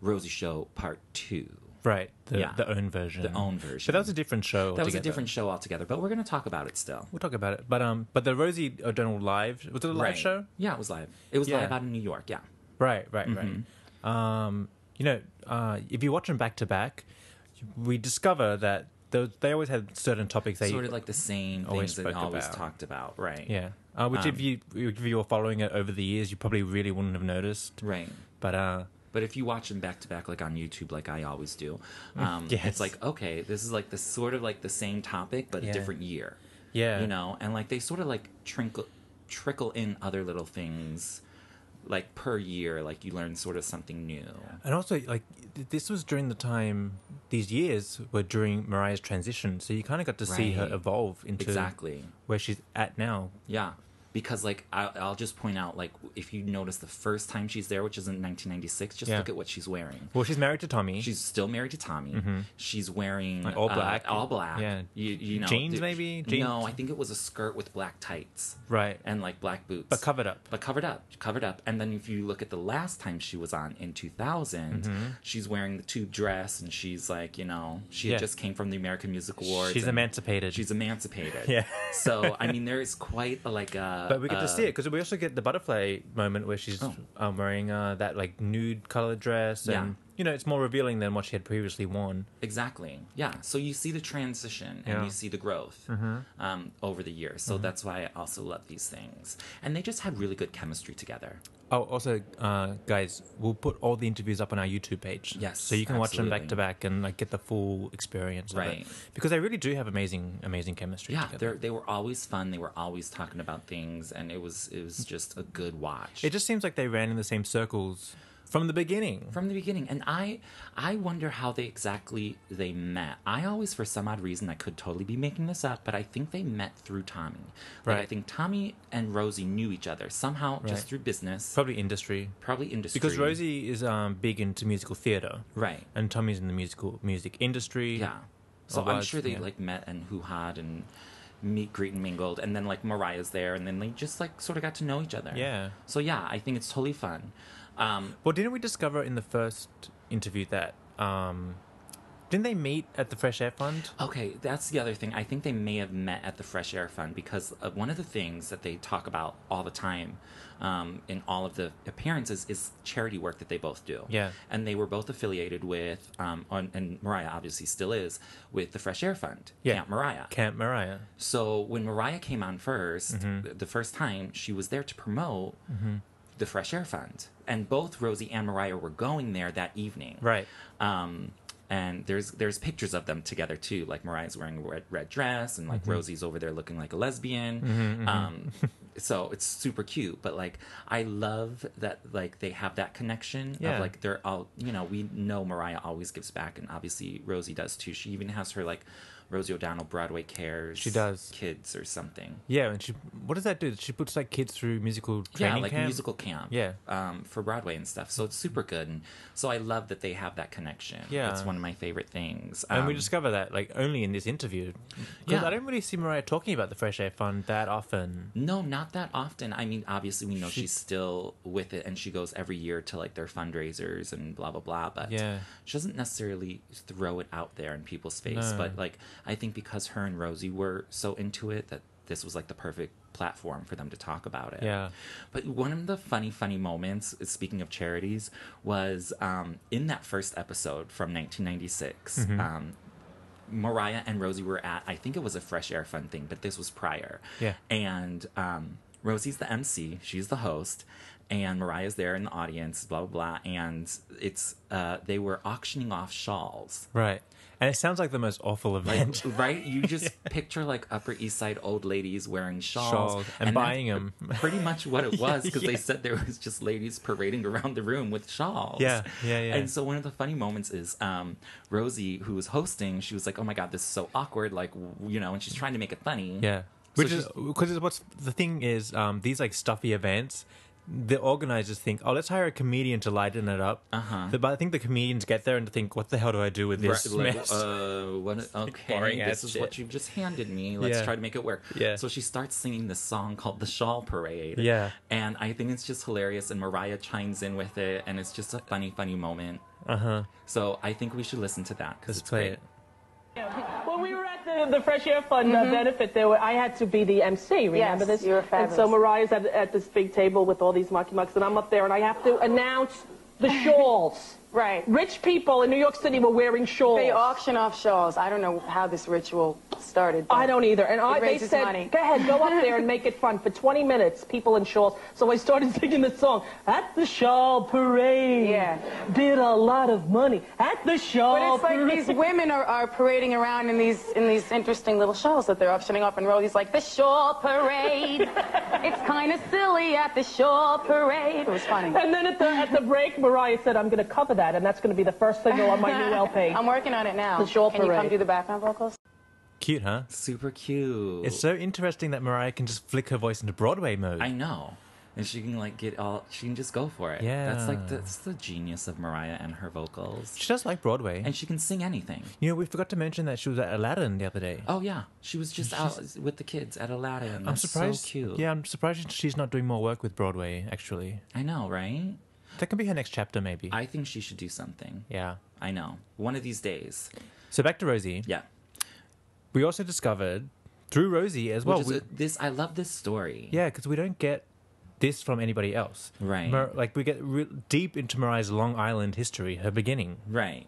A: Rosie Show Part 2.
B: Right, the
A: Yeah.
B: own version.
A: The own version.
B: But that was a different show
A: That was a
B: altogether.
A: different show altogether, but we're going to talk about it still.
B: We'll talk about it. But the Rosie O'Donnell live, was it a live
A: Right.
B: show?
A: Yeah, it was live. It was
B: Yeah.
A: live out in New York, yeah.
B: Right. If you watch them back to back, we discover that they always had certain topics they
A: Sort of like the same
B: always
A: things that they
B: spoke
A: always
B: about.
A: talked about, right?
B: Yeah. Which if you were following it over the years, you probably really wouldn't have noticed.
A: Right.
B: But
A: if you watch them back to back, like on YouTube, like I always do,
B: Yes.
A: it's like, okay, this is like the sort of like the same topic, but
B: Yeah.
A: a different year.
B: yeah,
A: You know, and like they sort of like trickle in other little things, like per year, like you learn sort of something new.
B: and also like this was during the time, these years were during Mariah's transition, so you kind of got to see her
A: Right.
B: evolve into
A: Exactly.
B: where she's at now.
A: Yeah. Because, like, I'll just point out, like, if you notice the first time she's there, which is in 1996, just
B: Yeah.
A: look at what she's wearing.
B: Well, she's married to Tommy.
A: She's still married to Tommy. She's wearing
B: Like all black.
A: all black.
B: Yeah.
A: you know,
B: Jeans, maybe? Jeans?
A: No, I think it was a skirt with black tights
B: right,
A: and like black boots,
B: but covered up.
A: covered up. And then if you look at the last time she was on in 2000, she's wearing the tube dress, and she's like, you know, she
B: Yeah.
A: just came from the American Music Awards.
B: She's
A: and
B: emancipated.
A: She's emancipated.
B: Yeah.
A: So I mean, there is quite like a.
B: But we get to see it because we also get the butterfly moment where she's wearing that like nude colored dress, and it's more revealing than what she had previously worn.
A: Exactly. Yeah. So you see the transition and
B: Yeah.
A: you see the growth over the years. So that's why I also love these things. And they just had really good chemistry together.
B: Oh, also, guys, we'll put all the interviews up on our YouTube page.
A: Yes,
B: so you can watch them back
A: absolutely.
B: to back and like get the full experience.
A: Right.
B: Of it. Because they really do have amazing chemistry.
A: Yeah,
B: together.
A: they were always fun. They were always talking about things, and it was just a good watch.
B: It just seems like they ran in the same circles from the beginning.
A: From the beginning. And I wonder how they met. I always, for some odd reason, I could totally be making this up, but I think they met through Tommy. Like,
B: Right.
A: I think Tommy and Rosie knew each other somehow,
B: Right.
A: just through business.
B: Probably industry.
A: Probably industry.
B: Because Rosie is big into musical theatre.
A: Right.
B: And Tommy's in the music industry.
A: Yeah. So I'm
B: Otherwise,
A: sure they
B: yeah.
A: like met and hoo-hawed and meet, greet, and mingled, and then like Mariah's there, and then they just like sort of got to know each other.
B: Yeah.
A: So yeah, I think it's totally fun.
B: Well, didn't we discover in the first interview that didn't they meet at the Fresh Air Fund?
A: Okay, that's the other thing. I think they may have met at the Fresh Air Fund, because one of the things that they talk about all the time in all of the appearances is charity work that they both do.
B: Yeah.
A: And they were both affiliated with, and Mariah obviously still is, with the Fresh Air Fund,
B: Yeah.
A: Camp Mariah.
B: Camp Mariah.
A: So when Mariah came on first, the first time, she was there to promote the Fresh Air Fund. And both Rosie and Mariah were going there that evening.
B: Right.
A: And there's pictures of them together too. Like Mariah's wearing a red dress, and like Rosie's over there looking like a lesbian. So it's super cute. But like I love that like they have that connection
B: Yeah.
A: of like they're all, we know Mariah always gives back, and obviously Rosie does too. She even has her like Rosie O'Donnell Broadway Cares.
B: She does.
A: Kids or something.
B: Yeah, and what does that do? She puts like kids through musical training
A: Yeah, like
B: camp?
A: musical camp.
B: Yeah.
A: For Broadway and stuff. So it's super good. And so I love that they have that connection.
B: Yeah.
A: That's one of my favorite things.
B: And we discover that like only in this interview. 'Cause
A: Yeah.
B: I don't really see Mariah talking about the Fresh Air Fund that often.
A: No, not that often. I mean, obviously we know she's still with it, and she goes every year to like their fundraisers and blah blah blah. But
B: Yeah.
A: she doesn't necessarily throw it out there in people's face.
B: No.
A: But like, I think because her and Rosie were so into it, that this was like the perfect platform for them to talk about it.
B: Yeah.
A: But one of the funny moments, speaking of charities, was in that first episode from 1996. Mariah and Rosie were at, I think it was a Fresh Air Fund thing, but this was prior.
B: Yeah.
A: And Rosie's the MC, she's the host, and Mariah's there in the audience, blah blah blah, and it's they were auctioning off shawls.
B: Right. And it sounds like the most awful event.
A: Right? You just picture like Upper East Side old ladies wearing shawls
B: and buying them.
A: Pretty much what it was, because they said there was just ladies parading around the room with shawls.
B: Yeah.
A: And so one of the funny moments is Rosie, who was hosting, she was like, "Oh my god, this is so awkward," like, you know, and she's trying to make it funny.
B: Yeah. Which is because what's the thing is these like stuffy events, the organizers think, oh, let's hire a comedian to lighten it up. But I think the comedians get there and think, what the hell do I do with this mess?
A: Okay, this is what you've just handed me. Let's try to make it work.
B: Yeah.
A: So she starts singing this song called The Shawl Parade.
B: Yeah.
A: And I think it's just hilarious, and Mariah chimes in with it, and it's just a funny moment. So I think we should listen to that, because it's
B: play
A: great.
E: When we were at the Fresh Air Fund benefit, I had to be the MC. Remember this?
C: You were fabulous.
E: And so Mariah's at this big table with all these mucky mucks, and I'm up there, and I have to announce the shawls.
C: Right.
E: Rich people in New York City were wearing shawls.
C: They auction off shawls. I don't know how this ritual started.
E: I don't either. And they
C: raises
E: said,
C: money.
E: go ahead, go up there and make it fun. For 20 minutes, people in shawls. So I started singing the song, at the shawl parade.
C: Yeah.
E: Did a lot of money at the shawl
C: But it's like
E: parade.
C: these women are parading around in these interesting little shawls that they're auctioning off, and Rosie's like, the shawl parade. It's kind of silly at the shawl parade. It was funny.
E: And then at the break, Mariah said, I'm going to cover that, and that's going to be the first single on my new LP.
C: I'm working on it now.
E: The shawl
C: Can you come
E: parade.
C: do the background vocals?
B: Cute, huh?
A: Super cute.
B: It's so interesting that Mariah can just flick her voice into Broadway mode.
A: I know. And she can like she can just go for it.
B: Yeah.
A: That's the genius of Mariah and her vocals.
B: She does like Broadway.
A: And she can sing anything.
B: You know, we forgot to mention that she was at Aladdin the other day.
A: Oh yeah, she was just out with the kids at Aladdin.
B: I'm surprised.
A: So cute.
B: Yeah, I'm surprised she's not doing more work with Broadway, actually.
A: I know, right?
B: That can be her next chapter, maybe.
A: I think she should do something.
B: Yeah.
A: I know. One of these days.
B: So back to Rosie.
A: Yeah.
B: We also discovered, through Rosie as well.
A: I love this story.
B: Yeah, because we don't get this from anybody else.
A: Right.
B: Like, we get deep into Mariah's Long Island history, her beginning.
A: Right.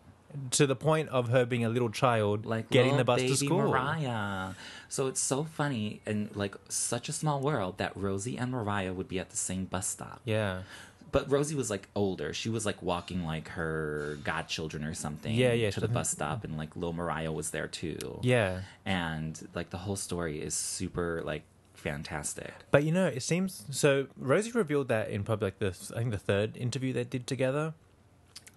B: To the point of her being a little child,
A: Like
B: getting the bus
A: baby
B: to school.
A: Mariah. So it's so funny, and like such a small world, that Rosie and Mariah would be at the same bus stop.
B: Yeah.
A: But Rosie was like older. She was like walking like her godchildren or something.
B: Yeah.
A: To the bus stop, and like little Mariah was there too.
B: Yeah.
A: And like the whole story is super like fantastic.
B: But you know, it seems so. Rosie revealed that in probably like I think the third interview they did together.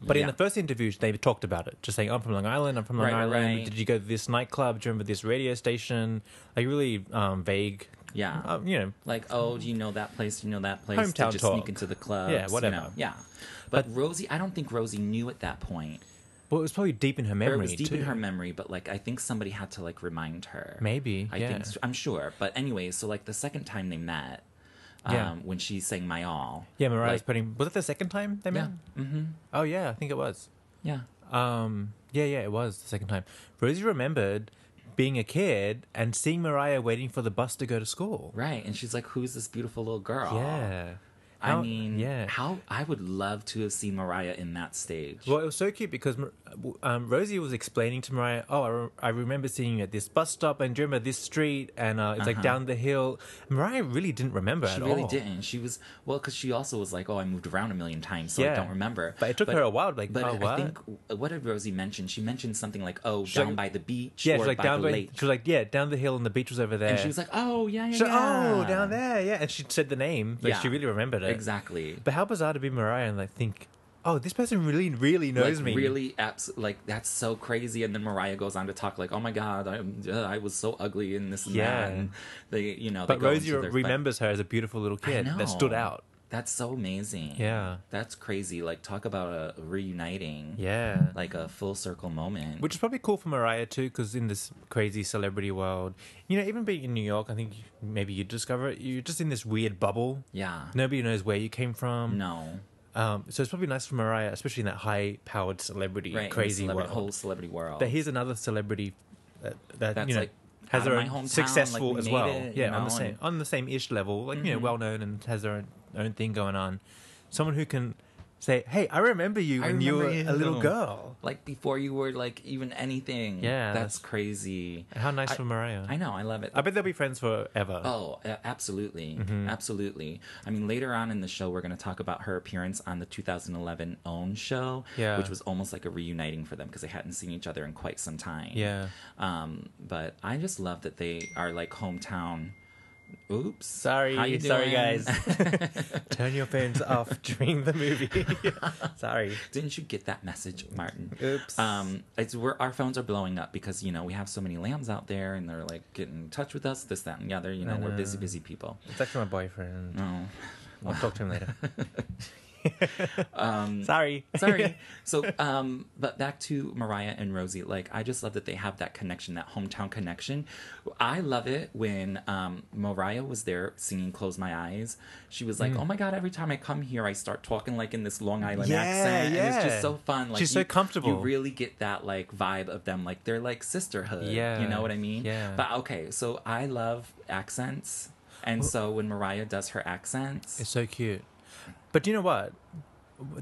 B: But in the first interview, they talked about it, just saying, "I'm from Long Island. I'm from Long Island.
A: Right.
B: Did you go to this nightclub? Do you remember this radio station?" Like really vague.
A: Yeah.
B: You know,
A: Like, oh, do you know that place? Do you know that place?
B: Hometown
A: to just
B: talk.
A: sneak into the club.
B: Yeah, whatever.
A: Yeah. But Rosie, I don't think Rosie knew at that point.
B: well, it was probably deep in her memory.
A: Or it was deep
B: too.
A: in her memory, but like I think somebody had to like remind her.
B: Maybe.
A: I think I'm sure. But anyway, so like the second time they met, when she sang My All.
B: Yeah, Mariah's
A: like,
B: putting. Was it the second time they met?
A: Yeah. Mm-hmm.
B: Oh yeah, I think it was.
A: Yeah.
B: Yeah, it was the second time. Rosie remembered being a kid and seeing Mariah waiting for the bus to go to school.
A: Right. And she's like, who's this beautiful little girl?
B: Yeah.
A: I mean, how I would love to have seen Mariah in that stage.
B: Well, it was so cute because Rosie was explaining to Mariah, "Oh, I remember seeing you at this bus stop, and do you remember this street? And it's like down the hill." Mariah really didn't remember
A: She
B: at
A: really
B: all.
A: didn't. She was, well, because she also was like, oh, I moved around a million times, so I don't remember.
B: But it took her a while. Like,
A: but
B: oh, what?
A: I think, what did Rosie mention? She mentioned something like, oh,
B: She's
A: down
B: like-
A: by the beach
B: Yeah,
A: or
B: she's like
A: by
B: down
A: the
B: by.
A: lake.
B: She was like, yeah, down the hill, and the beach was over there.
A: And she was like, oh, yeah.
B: She's like, oh, down there, yeah. And she said the name, like she really remembered it.
A: Exactly.
B: But how bizarre to be Mariah and like think, oh, this person really, really knows
A: like,
B: me.
A: Really, like that's so crazy. And then Mariah goes on to talk like, "Oh my God, I was so ugly and this and that." And they,
B: But
A: they go
B: Rosie
A: into their
B: remembers her as a beautiful little kid that stood out.
A: That's so amazing.
B: Yeah,
A: that's crazy. Like, talk about a reuniting.
B: Yeah,
A: like a full circle moment.
B: Which is probably cool for Mariah too, because in this crazy celebrity world, you know, even being in New York, I think maybe you discover it. You're just in this weird bubble.
A: Yeah,
B: nobody knows where you came from.
A: No.
B: So it's probably nice for Mariah, especially in that high-powered celebrity, crazy world.
A: Whole celebrity world.
B: But here's another celebrity that's
A: you know, like,
B: has
A: out of
B: her
A: my
B: own
A: hometown,
B: successful
A: like,
B: as
A: made
B: well.
A: it,
B: Yeah, on the same ish level, like you know, well known and has their own thing going on. Someone who can say, "Hey, I remember you when you were a little girl."
A: Like before you were like even anything.
B: Yeah,
A: that's crazy.
B: How nice for Mariah.
A: I know, I love it.
B: I bet they'll be friends forever.
A: Oh, absolutely. Absolutely. I mean, later on in the show, we're going to talk about her appearance on the 2011 OWN show, which was almost like a reuniting for them because they hadn't seen each other in quite some time.
B: Yeah.
A: But I just love that they are like hometown. Oops.
B: Sorry, guys. Turn your phones off during the movie. Sorry.
A: Didn't you get that message, Martin?
B: Oops.
A: Our phones are blowing up because, you know, we have so many lambs out there and they're like getting in touch with us, this, that, and the other. You know, we're busy people.
B: It's actually my boyfriend.
A: Oh.
B: I'll talk to him later. Sorry.
A: So, but back to Mariah and Rosie. Like, I just love that they have that connection, that hometown connection. I love it when Mariah was there singing "Close My Eyes." She was like, "Oh my God! Every time I come here, I start talking like in this Long Island accent, and it's just so fun. Like,
B: she's so comfortable.
A: You really get that like vibe of them, like they're like sisterhood.
B: Yeah,
A: you know what I mean?
B: Yeah.
A: But okay, so I love accents, and so when Mariah does her accents,
B: it's so cute. But you know what?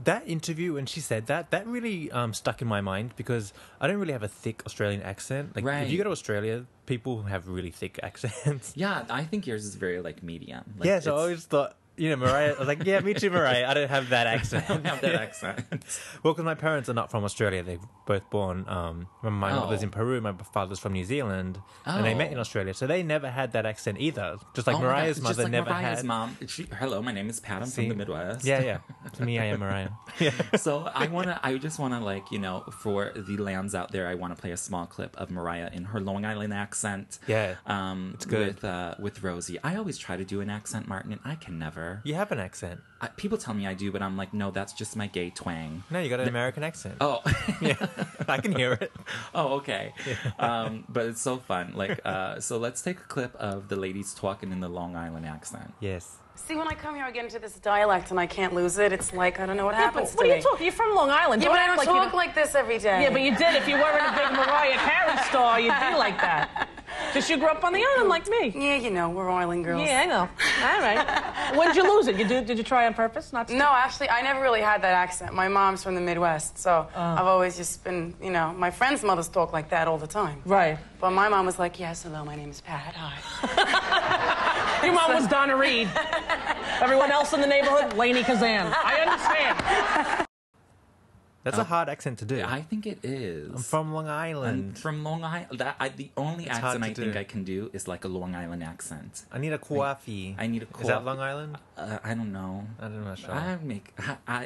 B: That interview, when she said that really stuck in my mind because I don't really have a thick Australian accent. Like, if you go to Australia, people have really thick accents.
A: Yeah, I think yours is very, like, medium. Like,
B: yeah, so I always thought, you know, Mariah, I was like, yeah, me too, Mariah. I don't have that accent.
A: I don't have that accent.
B: Well, because my parents are not from Australia. They're both born, my mother's in Peru, my father's from New Zealand, and they met in Australia. So they never had that accent either. Just like Mariah's mother
A: just like
B: never
A: Mariah's
B: had.
A: mom. Hello, my name is Pat. I'm from the Midwest.
B: Yeah. To me, I am Mariah. Yeah.
A: So I just wanna like, you know, for the lambs out there, I want to play a small clip of Mariah in her Long Island accent.
B: Yeah, it's good.
A: With Rosie. I always try to do an accent, Martin, and I can never.
B: You have an accent.
A: People tell me I do, but I'm like, no, that's just my gay twang.
B: No, you got an American accent.
A: Oh.
B: Yeah, I can hear it.
A: Oh, okay. Yeah. But it's so fun. Like, so let's take a clip of the ladies talking in the Long Island accent.
B: Yes.
C: See, when I come here, I get into this dialect and I can't lose it. It's like, I don't know what happens to me.
E: What are you talking? You're from Long Island.
C: Yeah, but I don't talk like this every day.
E: Yeah, but you did. If you weren't a big Mariah Carey star, you'd be like that. Because you grew up on the island like me.
C: Yeah, you know, we're island girls.
E: Yeah, I know. All right. When did you lose it? Did you try on purpose? Not to
C: No, actually, I never really had that accent. My mom's from the Midwest, so I've always just been, you know, my friends' mothers talk like that all the time.
E: Right.
C: But my mom was like, yes, hello, my name is Pat. Hi.
E: Your mom was Donna Reed. Everyone else in the neighborhood, Lainey Kazan. I understand.
B: That's a hard accent to do.
A: I think it is.
B: I'm from Long Island.
A: From Long Island. The only accent I think I can do is like a Long Island accent.
B: I need a coffee.
A: I need a coffee.
B: Is that Long Island?
A: I don't know.
B: I'm not sure.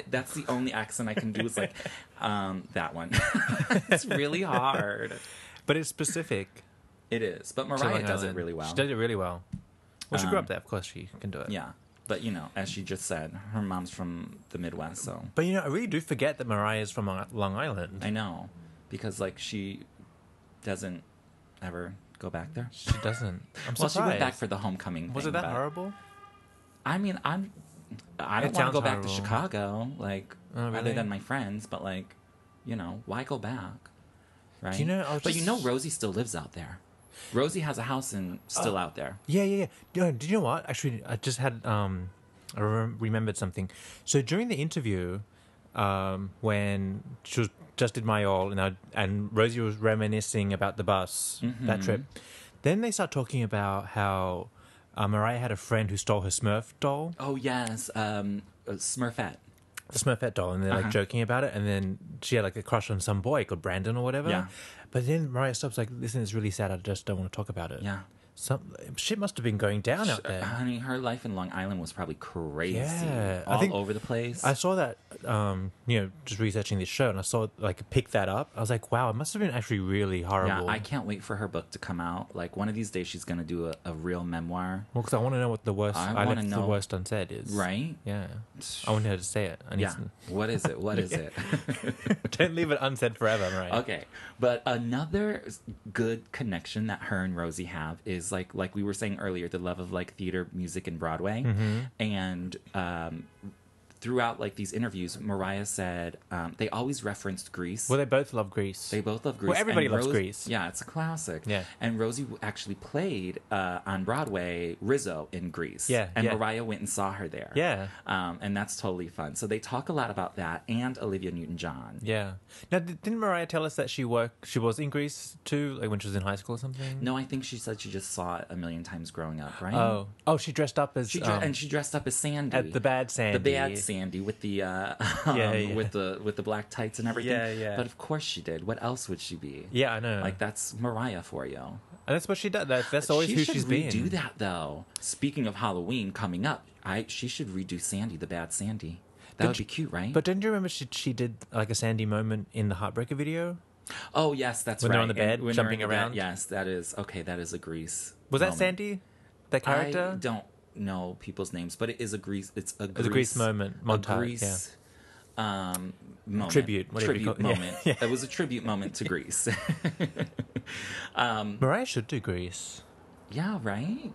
A: That's the only accent I can do is like that one. It's really hard.
B: But it's specific.
A: It is. But Mariah does it really well.
B: She does it really well. Well, she grew up there. Of course she can do it.
A: Yeah. But, you know, as she just said, her mom's from the Midwest, so...
B: But, you know, I really do forget that Mariah's from Long Island.
A: I know. Because, like, she doesn't ever go back there.
B: She doesn't. I'm surprised.
A: Well, she went back for the homecoming
B: Was
A: thing,
B: it that horrible?
A: I mean, I don't want to go back to Chicago, like, other than my friends, but, like, you know, why go back? Right?
B: Do you know,
A: But you know Rosie still lives out there. Rosie has a house and still out there.
B: Yeah. Do you know what? Actually, I just had I remembered something. So during the interview, when she was just did my all, and Rosie was reminiscing about the bus that trip, then they start talking about how Mariah had a friend who stole her Smurf doll.
A: Oh yes, Smurfette.
B: The Smurfette doll, and they're like joking about it, and then she had like a crush on some boy called Brandon or whatever. Yeah. But then Mariah stops like, listen, it's really sad, I just don't want to talk about it.
A: Yeah.
B: Some shit must have been going down out there.
A: Honey, her life in Long Island was probably crazy.
B: Yeah.
A: All over the place.
B: I saw that, just researching this show, and I saw, like, pick that up. I was like, wow, it must have been actually really horrible.
A: Yeah, I can't wait for her book to come out. Like, one of these days she's going to do a real memoir.
B: Well, because I want to know what the worst, the worst unsaid is.
A: Right?
B: Yeah. I want her to say it.
A: What is it? What is it?
B: Don't leave it unsaid forever, right?
A: Okay. But another good connection that her and Rosie have is like we were saying earlier, the love of like theater, music, and Broadway. And throughout like these interviews, Mariah said they always referenced Grease.
B: Well, they both love Grease.
A: They both love Grease.
B: Well, everybody
A: And
B: loves Grease.
A: Yeah, it's a classic.
B: Yeah.
A: And Rosie actually played on Broadway Rizzo in Grease.
B: Yeah,
A: and
B: yeah.
A: Mariah went and saw her there.
B: Yeah.
A: And that's totally fun. So they talk a lot about that and Olivia Newton-John.
B: Yeah. Now, didn't Mariah tell us that she was in Grease too, like when she was in high school or something?
A: No, I think she said she just saw it a million times growing up, right?
B: Oh, she dressed up as
A: And she dressed up as Sandy.
B: the bad Sandy.
A: The bad Sandy with the with the black tights and everything.
B: Yeah, yeah.
A: But of course she did. What else would she be?
B: Yeah, I know.
A: Like that's Mariah for you.
B: And that's what she does. That's always who she's been.
A: She should redo that though. Speaking of Halloween coming up, she should redo Sandy, the bad Sandy. That would be cute, right?
B: But don't you remember she did like a Sandy moment in the Heartbreaker video?
A: Oh yes, that's
B: when
A: right.
B: they're on the bed,
A: when
B: jumping
A: they're in the
B: around.
A: Bed, yes, that is okay. That is a Grease.
B: Was that
A: moment.
B: Sandy, that character?
A: I don't know people's names, but it is a Grease. It's a
B: Grease moment montage.
A: A Grease, moment.
B: Tribute
A: moment.
B: Yeah.
A: It was a tribute moment to Grease.
B: Mariah should do Grease.
A: Yeah, right.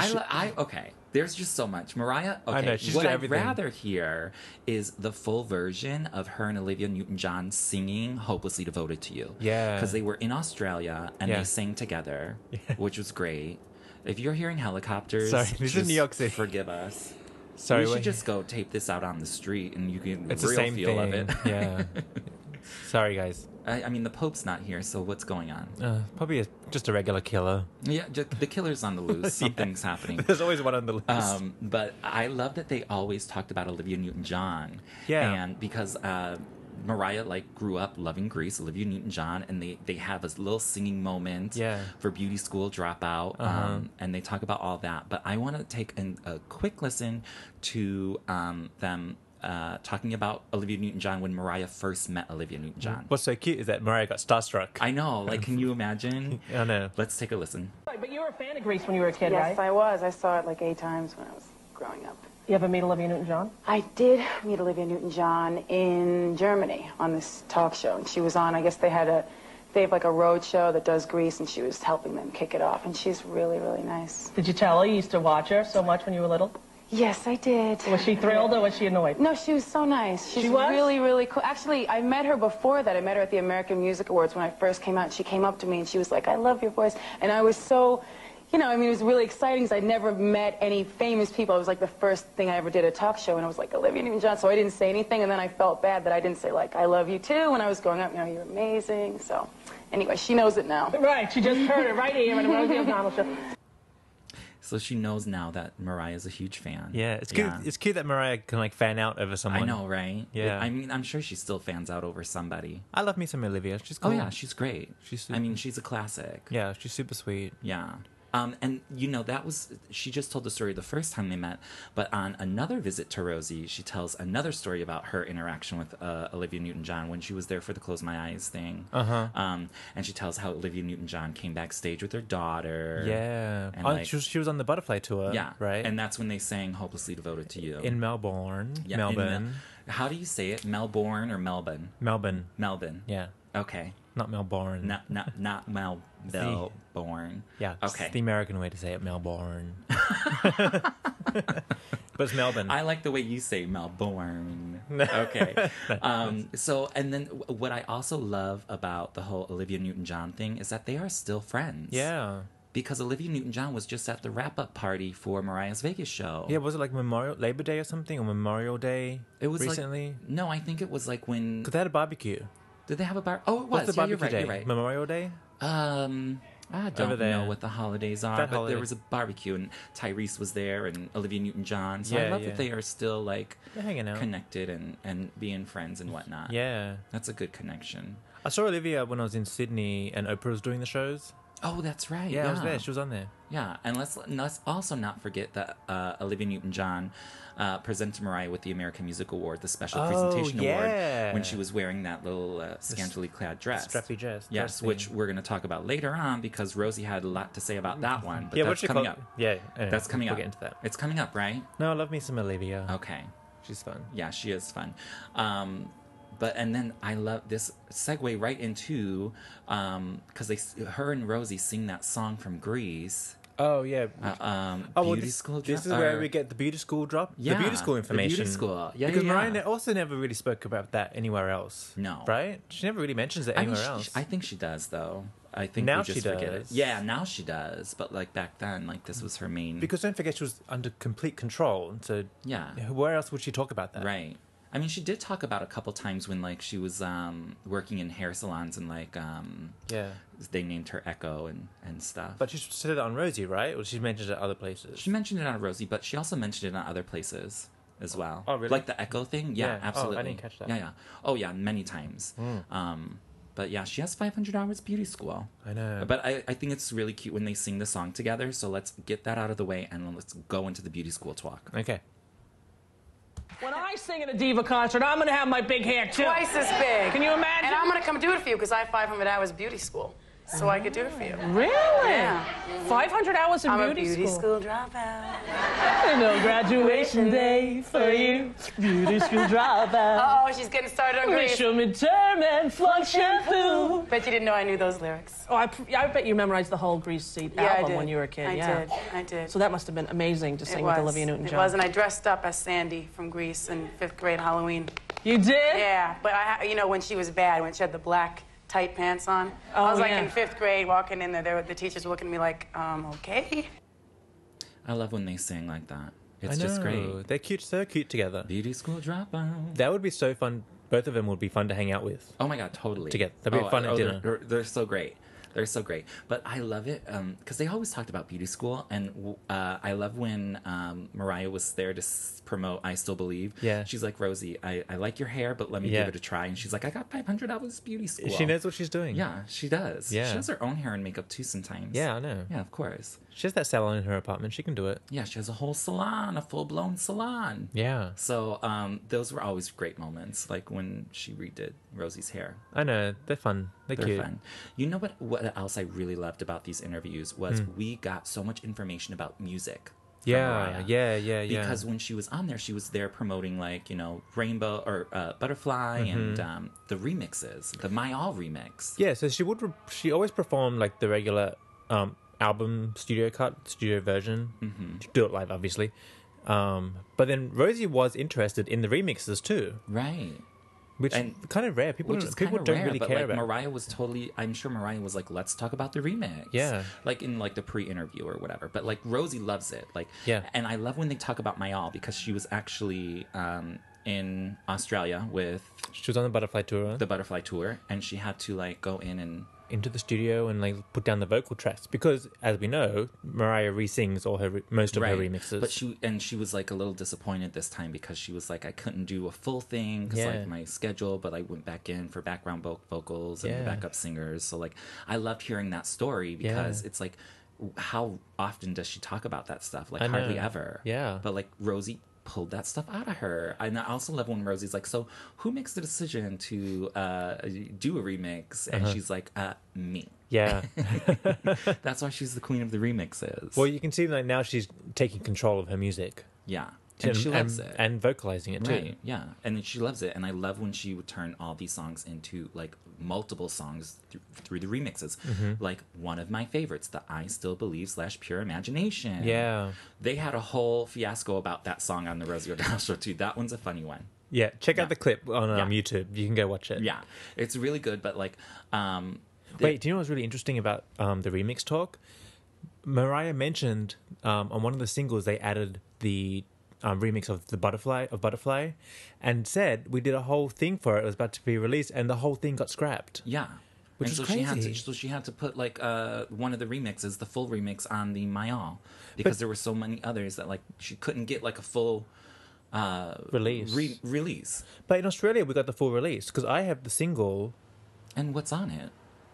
B: She
A: Okay. There's just so much. Mariah, okay,
B: I know, she's
A: what
B: done
A: I'd
B: everything.
A: rather hear is the full version of her and Olivia Newton-John singing Hopelessly Devoted to You.
B: Yeah.
A: Because they were in Australia and
B: Yeah.
A: they sang together, which was great. If you're hearing helicopters,
B: Sorry, this is
A: just
B: New York City.
A: Forgive us.
B: Sorry,
A: we should just go tape this out on the street and you can
B: It's
A: real
B: the same
A: feel
B: thing.
A: of it.
B: Yeah. Sorry, guys.
A: I mean, the Pope's not here, so what's going on?
B: Probably just a regular killer.
A: Yeah, the killer's on the loose. Something's happening.
B: There's always one on the list.
A: But I love that they always talked about Olivia Newton-John.
B: Yeah.
A: And because Mariah like grew up loving Grease, Olivia Newton-John, and they have a little singing moment for Beauty School Dropout, and they talk about all that. But I want to take a quick listen to them talking about Olivia Newton-John when Mariah first met Olivia Newton-John.
B: What's so cute is that Mariah got starstruck.
A: I know, like, can you imagine?
B: I know.
A: Let's take a listen.
E: But you were a fan of Grease when you were a kid, right?
C: Yes, I was. I saw it like 8 times when I was growing up.
E: You ever meet Olivia Newton-John?
C: I did meet Olivia Newton-John in Germany on this talk show, and she was on, I guess they have like a road show that does Grease, and she was helping them kick it off, and she's really, really nice.
E: Did you tell her you used to watch her so much when you were little?
C: Yes, I did.
E: Was she thrilled or was she annoyed?
C: No, she was so nice. She's
E: She was?
C: really, really cool. Actually, I met her before that. I met her at the American Music Awards when I first came out. She came up to me and she was like, I love your voice. And I was so, you know, I mean, it was really exciting because I'd never met any famous people. It was like the first thing I ever did a talk show, and I was like, Olivia Newton-John. So I didn't say anything, and then I felt bad that I didn't say, like, I love you too when I was growing up. You know, you're amazing. So anyway, she knows it now.
E: Right, she just heard it right here on the Rosie O'Donnell show.
A: So she knows now that Mariah's a huge fan.
B: Yeah, it's cute. It's cute that Mariah can like fan out over someone.
A: I know, right?
B: Yeah.
A: I mean, I'm sure she still fans out over somebody.
B: I love me some Olivia. She's cool.
A: Oh yeah, she's great.
B: She's
A: I mean, she's a classic.
B: Yeah, she's super sweet.
A: Yeah. And you know, she just told the story the first time they met, but on another visit to Rosie, she tells another story about her interaction with Olivia Newton-John when she was there for the Close My Eyes thing. And she tells how Olivia Newton-John came backstage with her daughter.
B: Yeah.
A: And
B: she was on the Butterfly tour.
A: Yeah.
B: Right?
A: And that's when they sang Hopelessly Devoted to You.
B: In Melbourne.
A: Yeah,
B: Melbourne.
A: How do you say it? Melbourne or Melbourne?
B: Melbourne.
A: Melbourne.
B: Yeah.
A: Okay.
B: Not Melbourne.
A: Not Melbourne.
B: Yeah.
A: Okay.
B: It's the American way to say it, Melbourne. But it's Melbourne.
A: I like the way you say Melbourne. Okay. So, and then what I also love about the whole Olivia Newton-John thing is that they are still friends.
B: Yeah.
A: Because Olivia Newton-John was just at the wrap-up party for Mariah's Vegas show.
B: Yeah, was it like Labor Day or something? Or Memorial Day
A: It was
B: recently?
A: No, I think it was like when...
B: Because they had a barbecue.
A: Did they have a bar? Oh, it was.
B: What's the
A: Yeah,
B: barbecue day?
A: you're right.
B: Memorial Day?
A: I don't know what the holidays are,
B: That
A: but
B: holiday.
A: there was a barbecue and Tyrese was there and Olivia Newton-John. So I
B: Yeah,
A: love
B: yeah.
A: that they are still like
B: They're hanging out.
A: connected and being friends and whatnot.
B: Yeah.
A: That's a good connection.
B: I saw Olivia when I was in Sydney and Oprah was doing the shows.
A: Oh, that's right.
B: Yeah, I was there. She was on there.
A: Yeah, and let's also not forget that Olivia Newton-John presented Mariah with the American Music Award, the Special Presentation Award, when she was wearing that little scantily clad dress.
B: Strappy dress.
A: Yes, which we're going to talk about later on because Rosie had a lot to say about that one. But
B: Yeah,
A: that's
B: what's
A: coming up.
B: Yeah, anyway,
A: That's coming
B: we'll
A: up.
B: get into that.
A: It's coming up, right?
B: No, I love me some Olivia.
A: Okay.
B: She's fun.
A: Yeah, she is fun. And then I love this segue right into because her and Rosie sing that song from Grease.
B: Oh, yeah.
A: Beauty school drop.
B: This is where we get the beauty school drop.
A: Yeah,
B: the beauty school information.
A: The beauty school. Yeah,
B: because
A: yeah, yeah.
B: Mariah also never really spoke about that anywhere else.
A: No.
B: Right? She never really mentions it anywhere else.
A: I think she does, though. I think
B: Now
A: we just
B: she
A: forget
B: does.
A: it. Yeah, now she does. But like back then, like this was her main.
B: Because don't forget she was under complete control. So
A: Yeah.
B: where else would she talk about that?
A: Right. I mean, she did talk about a couple times when like she was working in hair salons and like
B: Yeah.
A: they named her Echo and stuff.
B: But she said it on Rosie, right? Or she mentioned it at other places?
A: She mentioned it on Rosie, but she also mentioned it on other places as well.
B: Oh, really?
A: Like the Echo thing? Yeah,
B: Yeah. Oh, I
A: absolutely.
B: didn't catch that.
A: Yeah, yeah. Oh, yeah, many times. But yeah, she has 500 hours beauty school.
B: I know.
A: But I think it's really cute when they sing the song together. So let's get that out of the way and let's go into the beauty school talk.
B: Okay.
E: When I sing at a diva concert, I'm gonna have my big hair too.
C: Twice as big.
E: Can you imagine?
C: And I'm gonna come do it for you because I have 500 hours beauty school. So I could do it for you.
E: Really?
C: Yeah.
E: 500 hours in
C: I'm
E: beauty,
C: a beauty school dropout.
E: No graduation day for you. Beauty school dropout.
C: Oh, she's getting started on Grease.
E: Racial midterm and flunk shampoo.
C: Bet you didn't know I knew those lyrics.
E: Oh, I bet you memorized the whole Grease Seat
C: Yeah, I
E: album
C: did.
E: when you were a kid.
C: I did.
E: So that must have been amazing to sing
C: It
E: with
C: was.
E: Olivia Newton-John.
C: It was, and I dressed up as Sandy from Grease in 5th grade Halloween.
E: You did?
C: Yeah, but you know, when she was bad, when she had the black tight pants on. I was like in 5th grade walking in there, the teachers were looking at me like, okay.
A: I love when they sing like that. It's
B: I know.
A: just great.
B: They're cute, so cute together.
A: Beauty school dropout.
B: That would be so fun. Both of them would be fun to hang out with.
A: Oh my God, totally.
B: Together. That'd be fun at dinner.
A: They're so great. They're so great. But I love it because they always talked about beauty school. And I love when Mariah was there to promote I Still Believe.
B: Yeah.
A: She's like, Rosie, I like your hair, but let me
B: Yeah.
A: give it a try. And she's like, I got 500 hours beauty school.
B: She knows what she's doing.
A: Yeah, she does.
B: Yeah.
A: She has her own hair and makeup too sometimes.
B: Yeah, I know.
A: Yeah, of course.
B: She has that salon in her apartment. She can do it.
A: Yeah, she has a whole salon, a full-blown salon.
B: Yeah.
A: So those were always great moments, like when she redid Rosie's hair.
B: I know. They're fun. They're cute.
A: Fun. You know what else I really loved about these interviews was we got so much information about music. from Mariah.
B: Yeah.
A: Because when she was on there, she was there promoting like, you know, Rainbow or Butterfly and the remixes, the My All remix.
B: Yeah, so she always performed like the regular album studio version. She'd do it live, obviously. But then Rosie was interested in the remixes too.
A: Right.
B: Which is kind of rare. People don't
A: rare,
B: really
A: but
B: care
A: like
B: about.
A: Mariah was totally. I'm sure Mariah was like, "Let's talk about the remix."
B: Yeah.
A: Like in like the pre-interview or whatever. But like Rosie loves it. Like
B: Yeah.
A: And I love when they talk about My All because she was actually in Australia with
B: She was on the Butterfly tour.
A: the Butterfly tour, and she had to like go in and
B: Into the studio and like put down the vocal tracks because, as we know, Mariah re-sings most of her remixes.
A: But she was like a little disappointed this time because she was like, I couldn't do a full thing because
B: Yeah.
A: like my schedule, but I went back in for background vocals and
B: Yeah.
A: backup singers. So like I loved hearing that story because it's like, how often does she talk about that stuff? Like
B: I know.
A: hardly ever.
B: Yeah.
A: But like Rosie pulled that stuff out of her. And I also love when Rosie's like, so who makes the decision to do a remix? And she's like, me.
B: Yeah.
A: That's why she's the queen of the remixes.
B: Well, you can see like now she's taking control of her music.
A: Yeah. And she loves it.
B: And vocalizing it too.
A: Right, yeah. And she loves it. And I love when she would turn all these songs into, like, multiple songs through the remixes. Like, one of my favorites, the I Still Believe / Pure Imagination.
B: Yeah.
A: They had a whole fiasco about that song on the Rosie O'Donnell show, too. That one's a funny one.
B: Yeah. Check out the clip on
A: Yeah.
B: YouTube. You can go watch it.
A: Yeah. It's really good, but, like...
B: Wait, do you know what's really interesting about the remix talk? Mariah mentioned on one of the singles they added the... remix of Butterfly, and said we did a whole thing for it. It was about to be released, and the whole thing got scrapped.
A: Yeah.
B: Which
A: and
B: is
A: so
B: crazy.
A: she had to put like one of the remixes, the full remix, on the My All because there were so many others that like she couldn't get like a full
B: Release.
A: release.
B: But in Australia, we got the full release because I have the single.
A: And what's on it?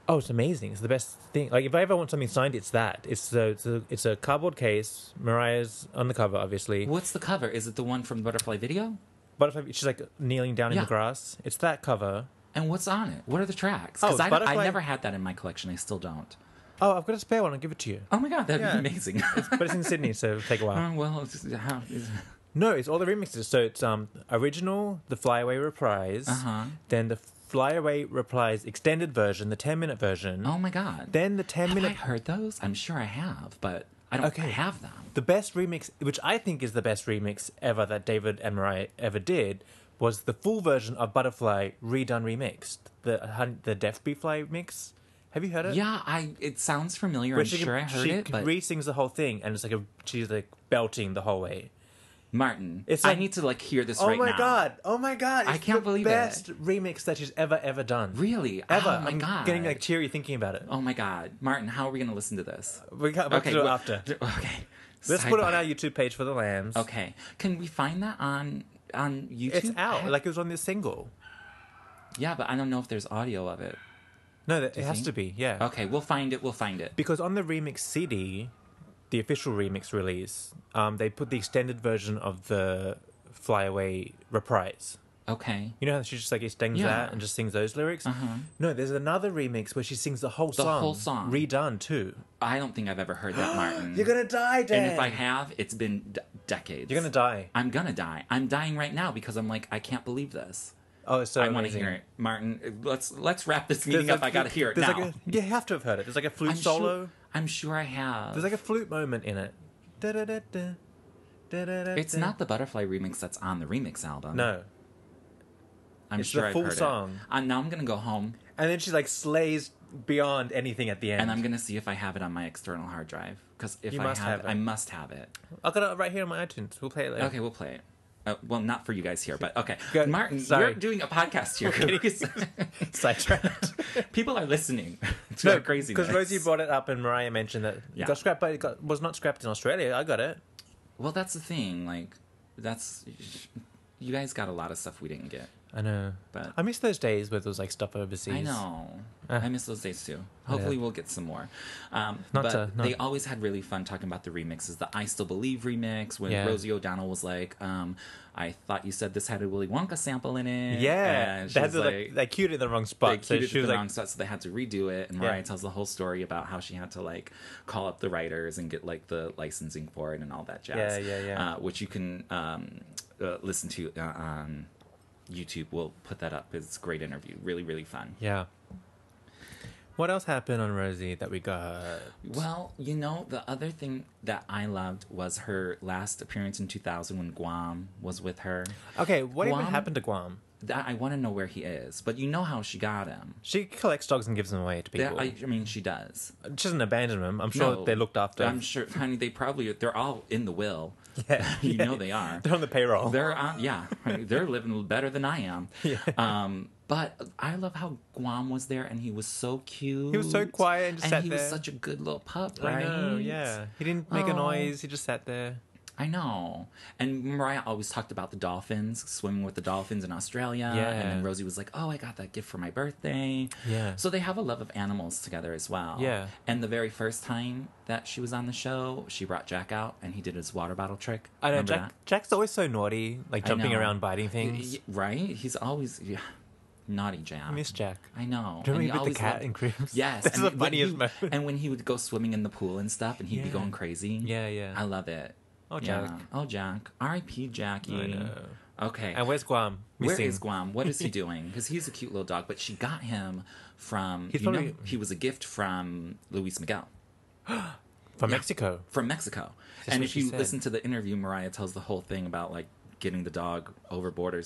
B: Oh, it's amazing! It's the best thing. Like if I ever want something signed, it's that. It's a cardboard case. Mariah's on the cover, obviously.
A: What's the cover? Is it the one from the Butterfly video?
B: Butterfly. She's like kneeling down in
A: Yeah.
B: the grass. It's that cover.
A: And what's on it? What are the tracks?
B: Oh,
A: Because
B: it's Butterfly-
A: I never had that in my collection. I still don't.
B: Oh, I've got a spare one. I'll give it to you.
A: Oh my God, that'd
B: Yeah.
A: be amazing.
B: But it's in Sydney, so it'll take a while.
A: Well, it's just, how is...
B: No, it's all the remixes. So it's original, the Flyaway Reprise, then the Flyaway Reprise extended version, the 10-minute version.
A: Oh my God.
B: Then the
A: Have I
B: 10-minute.
A: heard those? I'm sure I have, but I don't have them.
B: The best remix, which I think is the best remix ever that David and Mariah ever did, was the full version of Butterfly redone remixed. The Deaf Bee Fly mix. Have you heard it?
A: Yeah, it sounds familiar. I'm sure I heard it, but...
B: She re-sings the whole thing, and it's like she's like belting the whole way.
A: Martin,
B: It's
A: I
B: like,
A: need to like hear this right now.
B: Oh my god!
A: I can't believe it.
B: Best remix that she's ever done.
A: Really?
B: Ever.
A: Oh my god!
B: I'm getting like teary thinking about it.
A: Oh my god, Martin, how are we going to listen to this?
B: We got to do it after.
A: Okay.
B: Let's put it on our YouTube page for the Lambs.
A: Okay. Can we find that on YouTube?
B: It's out. Like it was on this single.
A: Yeah, but I don't know if there's audio of it.
B: No, it has to be. Yeah.
A: Okay, we'll find it. We'll find it.
B: Because on the remix CD, the official remix release, they put the extended version of the Fly Away reprise.
A: Okay.
B: You know how she just like extends that and just sings those lyrics? No, there's another remix where she sings the whole song.
A: The whole song.
B: Redone too.
A: I don't think I've ever heard that, Martin.
B: You're gonna die, Dan.
A: And if I have, it's been decades.
B: You're gonna die.
A: I'm gonna die. I'm dying right now because I'm like, I can't believe this.
B: Oh, it's so
A: I want to
B: amazing.
A: hear it. Martin, let's wrap this meeting up. I gotta hear it now.
B: You have to have heard it. There's like a flute solo.
A: I'm sure I have.
B: There's like a flute moment in it.
A: It's not the Butterfly remix that's on the remix album.
B: No.
A: It's sure
B: the
A: I've
B: full
A: heard
B: song.
A: It. Now I'm gonna go home.
B: And then she like slays beyond anything at the end.
A: And I'm gonna see if I have it on my external hard drive. Because if I have it, I must have it.
B: I've got it right here on my iTunes. We'll play it later.
A: Okay, we'll play it. Well, not for you guys here, but okay.
B: Good.
A: Martin,
B: Sorry.
A: you're doing a podcast here.
B: Sidetracked.
A: People are listening to our craziness.
B: Because Rosie brought it up and Mariah mentioned that it got scrapped, but it was not scrapped in Australia. I got it.
A: Well, that's the thing. Like, you guys got a lot of stuff we didn't get.
B: I know.
A: But
B: I miss those days where there was like stuff overseas.
A: I know. I miss those days too. Hopefully we'll get some more. They always had really fun talking about the remixes. The I Still Believe remix when Rosie O'Donnell was like, I thought you said this had a Willy Wonka sample in it.
B: Yeah.
A: And
B: They had
A: like,
B: they cued it in the wrong spot.
A: They cued it in the wrong spot, so they had to redo it. And Mariah tells the whole story about how she had to like call up the writers and get like the licensing for it and all that jazz. Which you can listen to on YouTube. We'll put that up. It's a great interview. Really, really fun.
B: Yeah. What else happened on Rosie that we got?
A: Well, you know, the other thing that I loved was her last appearance in 2000 when Guam was with her.
B: Okay, what even happened to Guam?
A: I want to know where he is, but you know how she got him.
B: She collects dogs and gives them away to people.
A: I mean, she does.
B: She doesn't abandon them. I'm sure they're looked after.
A: I'm sure, honey, they're all in the will.
B: Yeah.
A: You know they are.
B: They're on the payroll.
A: They're they're living better than I am.
B: Yeah.
A: But I love how Guam was there, and he was so cute.
B: He was so quiet and just sat there.
A: And he was such a good little pup, right?
B: I know, yeah. He didn't make a noise. He just sat there.
A: I know. And Mariah always talked about the dolphins, swimming with the dolphins in Australia.
B: Yeah.
A: And then Rosie was like, oh, I got that gift for my birthday.
B: Yeah.
A: So they have a love of animals together as well.
B: Yeah.
A: And the very first time that she was on the show, she brought Jack out and he did his water bottle trick.
B: I know.
A: Remember that?
B: Jack's always so naughty, like jumping around, biting things.
A: Right? He's always... Yeah. Naughty Jack.
B: I miss Jack.
A: I know.
B: Do you remember with the cat in Cribs?
A: Yes.
B: That's the funniest moment.
A: And when he would go swimming in the pool and stuff and he'd be going crazy.
B: Yeah, yeah.
A: I love it.
B: Oh, Jack.
A: Yeah. Oh, Jack. R.I.P. Jackie.
B: I know.
A: Okay.
B: And where's Guam?
A: Where is Guam? What is he doing? Because he's a cute little dog, but she got him from... he was a gift from Luis Miguel.
B: From Mexico?
A: From Mexico. And if you listen to the interview, Mariah tells the whole thing about, like, getting the dog over the border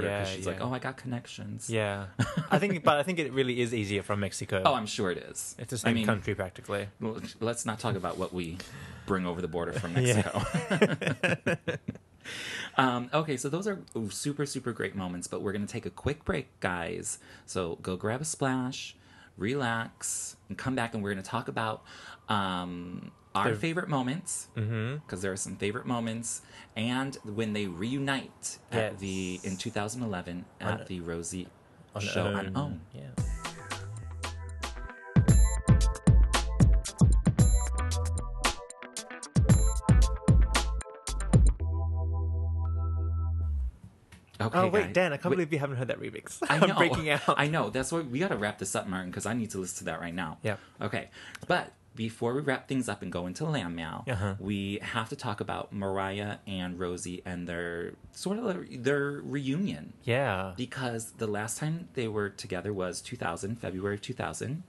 A: because she's like, oh, I got connections.
B: Yeah. I think it really is easier from Mexico.
A: Oh, I'm sure it is.
B: It's the same country practically.
A: Well, let's not talk about what we bring over the border from Mexico. Okay, so those are super, super great moments, but we're going to take a quick break, guys. So go grab a splash, relax, and come back, and we're going to talk about our favorite moments, because there are some favorite moments, and when they reunite in 2011 at the Rosie show on OWN.
B: Yeah.
A: Okay,
B: oh, wait,
A: guys.
B: Dan, I can't believe you haven't heard that remix.
A: I know.
B: I'm breaking out.
A: I know. That's why we got to wrap this up, Martin, because I need to listen to that right now.
B: Yeah.
A: Okay. But before we wrap things up and go into Lamb Meow, we have to talk about Mariah and Rosie and their reunion.
B: Yeah.
A: Because the last time they were together was February of 2000.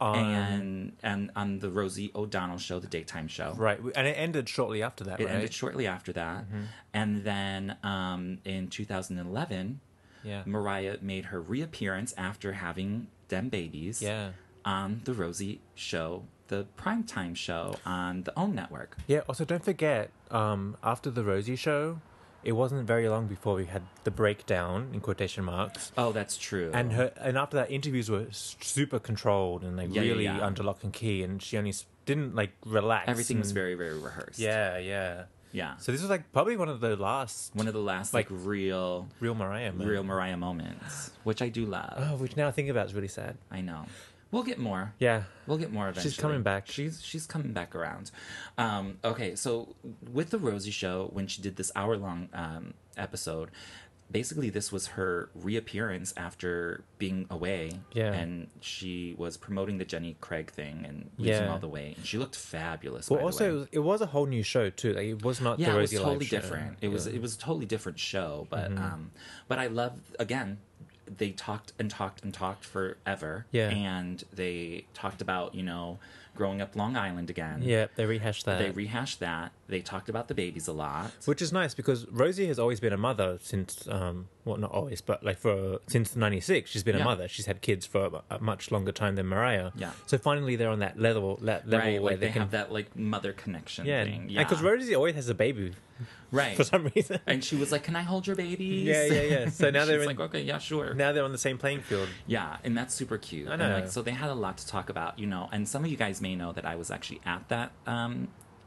A: and on the Rosie O'Donnell show, the daytime show.
B: Right, and it ended shortly after that,
A: It
B: right?
A: ended shortly after that. And then in 2011, Mariah made her reappearance after having them babies on the Rosie show, the primetime show on the OWN network.
B: Yeah, also don't forget, after the Rosie show, it wasn't very long before we had the breakdown, in quotation marks.
A: Oh, that's true.
B: And after that, interviews were super controlled and really under lock and key, and she only didn't relax.
A: Everything was very, very rehearsed.
B: Yeah. So this was probably one of the last
A: real Mariah moments, which I do love.
B: Oh, which now I think about is really sad.
A: I know. We'll get more.
B: Yeah.
A: We'll get more eventually.
B: She's coming back.
A: She's coming back around. Okay, so with the Rosie show, when she did this hour-long episode, basically this was her reappearance after being away. Yeah. And she was promoting the Jenny Craig thing and losing all the weight. And she looked fabulous, by the way.
B: It was a whole new show, too. It was not the Rosie
A: it was totally
B: Live show.
A: different. It was a totally different show. But I love, again... They talked and talked and talked forever. Yeah. And they talked about, growing up Long Island again. Yeah,
B: they rehashed that.
A: They talked about the babies a lot.
B: Which is nice because Rosie has always been a mother since, not always, but since 96, she's been a mother. She's had kids for a much longer time than Mariah. Yeah. So finally they're on that level
A: right,
B: where
A: they have that mother connection thing.
B: Yeah. Because Rosie always has a baby.
A: Right.
B: For some reason.
A: And she was like, "Can I hold your babies?"
B: Yeah. So now they're
A: like, "Okay, yeah, sure."
B: Now they're on the same playing field.
A: Yeah, and that's super cute. I know. And so they had a lot to talk about, and some of you guys may know that I was actually at that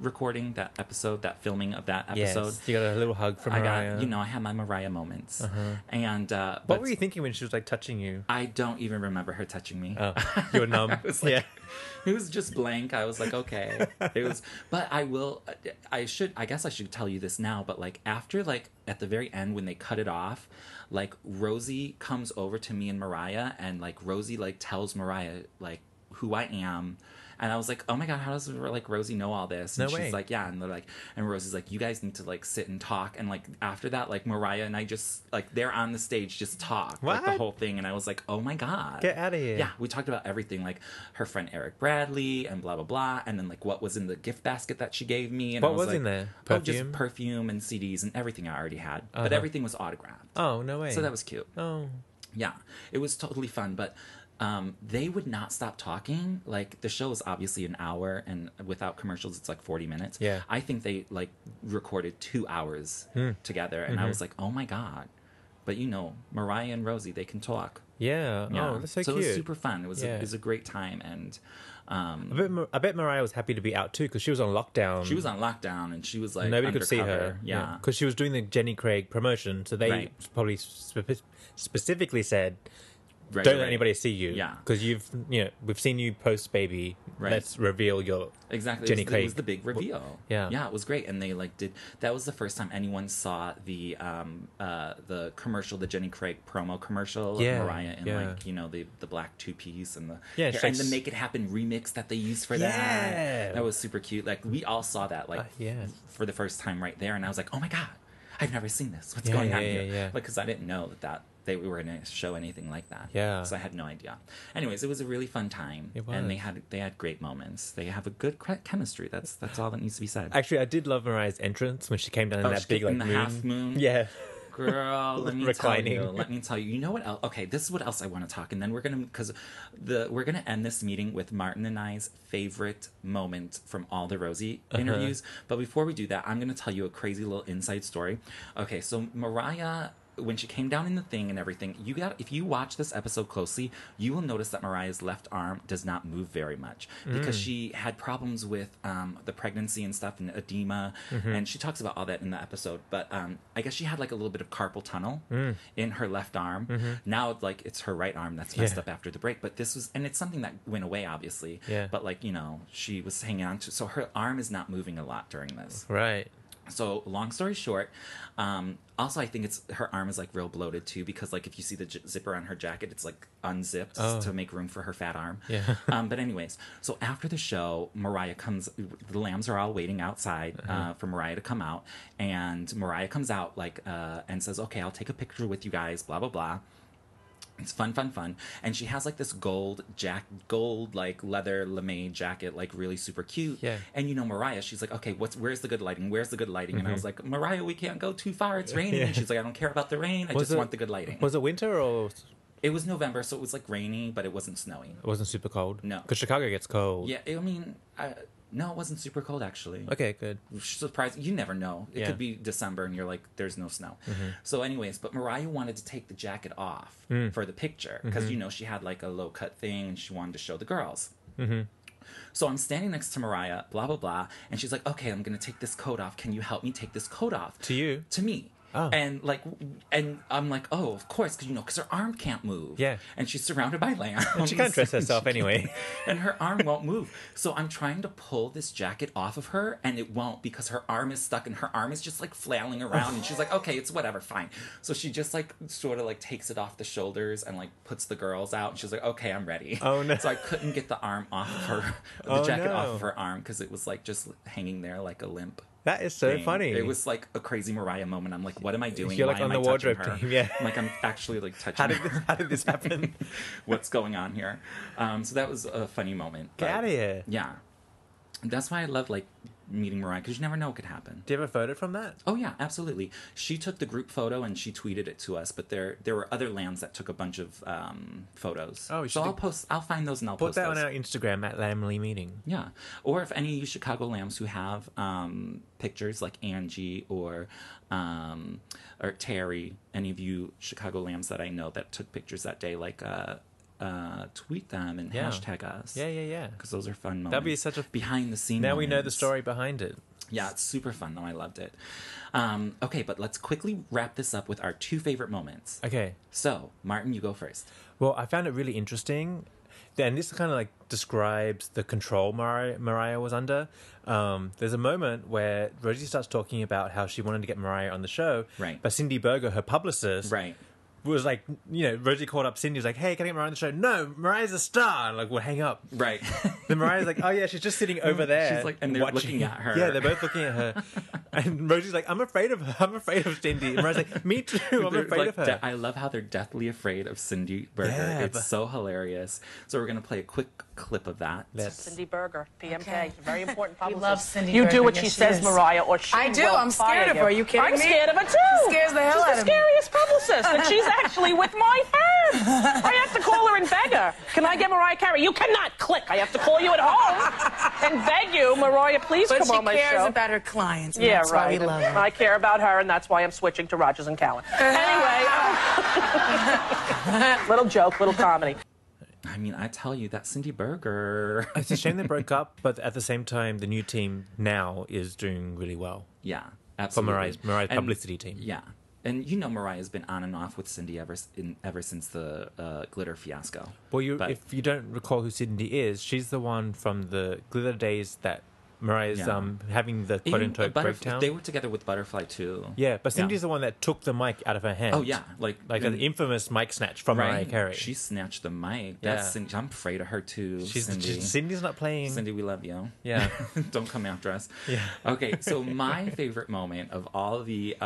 A: recording, that episode, that filming of that episode.
B: Yes, you got a little hug from Mariah.
A: I had my Mariah moments. And
B: what were you thinking when she was touching you?
A: I don't even remember her touching me.
B: Oh, you were numb.
A: It was just blank. I was like, okay. But I guess I should tell you this now, but after at the very end when they cut it off, Rosie comes over to me and Mariah, and Rosie tells Mariah who I am. And I was like, oh my God, how does Rosie know all this? And she's like, yeah. And they're and Rosie's like, you guys need to sit and talk. And after that, Mariah and I just they're on the stage just talk the whole thing. And I was like, oh my God,
B: get out of here.
A: Yeah, we talked about everything, her friend Eric Bradley and blah blah blah. And then what was in the gift basket that she gave me. And
B: what
A: I was
B: in there?
A: Perfume? Oh, just perfume and CDs and everything I already had, but everything was autographed.
B: Oh, no way.
A: So that was cute.
B: Oh,
A: yeah, it was totally fun, but. They would not stop talking. The show is obviously an hour, and without commercials, it's 40 minutes. Yeah. I think they recorded 2 hours together, and I was like, oh my God. But Mariah and Rosie, they can talk.
B: Yeah. Oh, that's so cute.
A: So it was super fun. It was a great time, and
B: I bet Mariah was happy to be out too because she was on lockdown.
A: She was on lockdown, and she was
B: nobody could see her. Yeah, because she was doing the Jenny Craig promotion, so they probably specifically said. Don't let anybody see you. Yeah. Because we've seen you post baby. Right. Let's reveal your Jenny Craig.
A: It was the big reveal.
B: Yeah.
A: Yeah, it was great. And they that was the first time anyone saw the commercial, the Jenny Craig promo commercial of Mariah in the black 2-piece and the hair, and the Make It Happen remix that they used for that. That was super cute. We all saw that for the first time right there, and I was like, oh my God, I've never seen this. What's going on here? Yeah. Because I didn't know that they were going to show anything like that. Yeah. So I had no idea. Anyways, it was a really fun time. It was. And they had great moments. They have a good chemistry. That's all that needs to be said.
B: Actually, I did love Mariah's entrance when she came down in that big
A: in the
B: moon.
A: Half moon.
B: Yeah.
A: Girl, let me tell you. You know what else? Okay, this is what else I want to talk, and then we're gonna end this meeting with Martin and I's favorite moment from all the Rosie interviews. But before we do that, I'm gonna tell you a crazy little inside story. Okay, so Mariah, when she came down in the thing and everything, if you watch this episode closely, you will notice that Mariah's left arm does not move very much because she had problems with the pregnancy and stuff and edema, and she talks about all that in the episode. But I guess she had a little bit of carpal tunnel in her left arm. Now it's her right arm that's messed up after the break. But and it's something that went away obviously. Yeah. But she was hanging on to, so her arm is not moving a lot during this.
B: Right.
A: So long story short, also I think her arm is real bloated too because if you see the zipper on her jacket, it's unzipped to make room for her fat arm. Yeah. But anyways, so after the show, Mariah comes. The lambs are all waiting outside for Mariah to come out, and Mariah comes out and says, "Okay, I'll take a picture with you guys." Blah blah blah. It's fun, fun, fun. And she has like this gold like leather lame jacket, like really super cute.
B: Yeah.
A: And Mariah, she's like, okay, where's the good lighting? Where's the good lighting? And I was like, Mariah, we can't go too far. It's raining.
B: Yeah.
A: And she's like, I don't care about the rain. I just want the good lighting.
B: Was it winter or?
A: It was November, so it was like rainy, but it wasn't snowy.
B: It wasn't super cold?
A: No.
B: Because Chicago gets cold.
A: Yeah, I mean, no, it wasn't super cold actually.
B: Okay, good.
A: Surprised. You never know. It could be December and you're like, there's no snow. So anyways, but Mariah wanted to take the jacket off for the picture because, she had like a low cut thing and she wanted to show the girls. So I'm standing next to Mariah, blah, blah, blah. And she's like, okay, I'm going to take this coat off. Can you help me take this coat off?
B: To you?
A: To me.
B: Oh.
A: And I'm like, oh, of course, because her arm can't move.
B: Yeah.
A: And she's surrounded by lambs.
B: And she can't dress herself anyway.
A: And her arm won't move. So I'm trying to pull this jacket off of her, and it won't because her arm is stuck, and her arm is just like flailing around. And she's like, okay, it's whatever, fine. So she just like sort of like takes it off the shoulders and like puts the girls out. And she's like, okay, I'm ready.
B: Oh no.
A: So I couldn't get the arm off of her, the jacket off of her arm because it was like just hanging there like a limp.
B: That is so
A: thing.
B: funny.
A: It was like a crazy Mariah moment. I'm like, what am I doing?
B: You're
A: Why
B: like
A: am
B: on the
A: I touching
B: wardrobe
A: her?
B: team, yeah.
A: I'm like, I'm actually like touching her.
B: How did this happen?
A: What's going on here? So that was a funny moment.
B: Get out of here.
A: Yeah. That's why I love like meeting Mariah because you never know what could happen.
B: Do you have a photo from that?
A: Oh yeah, absolutely. She took the group photo and she tweeted it to us, but there were other lambs that took a bunch of photos.
B: Oh,
A: so I'll find those and I'll
B: put
A: post
B: that
A: those.
B: on our Instagram at lambilymeeting.
A: Yeah. Or if any of you Chicago lambs who have pictures like Angie or Terry, any of you Chicago lambs that I know that took pictures that day, like tweet them and hashtag us.
B: Yeah.
A: Because those are fun moments.
B: That'd be such a
A: behind the scene.
B: Now we know the
A: moments.
B: story behind it.
A: Yeah, it's super fun though. I loved it. Okay, but let's quickly wrap this up with our 2 favorite moments.
B: Okay.
A: So, Martin, you go first.
B: Well, I found it really interesting. And this kind of like describes the control Mariah was under. There's a moment where Rosie starts talking about how she wanted to get Mariah on the show.
A: Right.
B: But Cindy Berger, her publicist,
A: Right.
B: was like, Rosie called up Cindy, was like, hey, can I get Mariah on the show? No, Mariah's a star. And like, we'll hang up.
A: Right.
B: Then Mariah's like, oh yeah, she's just sitting over there.
A: She's like, and they're looking at her.
B: Yeah, they're both looking at her. And Rosie's like, I'm afraid of her. I'm afraid of Cindy. And Mariah's like, me too. I'm
A: They're
B: afraid of her.
A: I love how they're deathly afraid of Cindy Berger.
B: Yeah,
A: it's so hilarious. So we're going to play a quick clip of that.
E: Cindy Berger, PMK,
C: Okay.
E: very important publicist.
C: love Cindy
E: You
C: Berger,
E: do what
C: yes,
E: she
C: she
E: says,
C: is.
E: Mariah, or she
C: I do.
E: will
C: I'm scared
E: fire
C: of her. You kidding
E: I'm
C: me?
E: scared of her too.
C: Scares the hell
E: She's
C: out
E: the
C: of me.
E: scariest publicist, and she's actually with my fans. I have to call her and beg her. Can I get Mariah Carey? You cannot click. I have to call you at home and beg you, Mariah, please
C: But
E: come
C: she
E: on my
C: cares
E: show.
C: about her clients. And
E: Yeah,
C: that's
E: right.
C: Why we love her.
E: I care about her, and that's why I'm switching to Rogers and Cowan. Anyway, little joke, little comedy.
A: I mean, I tell you, that Cindy Berger.
B: It's a shame they broke up, but at the same time, the new team now is doing really well.
A: Yeah,
B: For
A: absolutely.
B: Mariah's
A: And-
B: publicity team.
A: Yeah. And Mariah's been on and off with Cindy ever since the glitter fiasco.
B: Well,
A: But-
B: if you don't recall who Cindy is, she's the one from the glitter days that Mariah's
A: Yeah.
B: having the
A: Even
B: quote-unquote breakdown.
A: They were together with Butterfly too.
B: Yeah, but Cindy's the one that took the mic out of her hand.
A: Oh yeah, like
B: an infamous mic snatch from Mariah
A: right?
B: Carey.
A: She snatched the mic.
B: Yeah.
A: That's Cindy. I'm afraid of her too. Cindy.
B: Cindy's not playing.
A: Cindy, we love you.
B: Yeah.
A: Don't come after us.
B: Yeah.
A: Okay, so my favorite moment of all the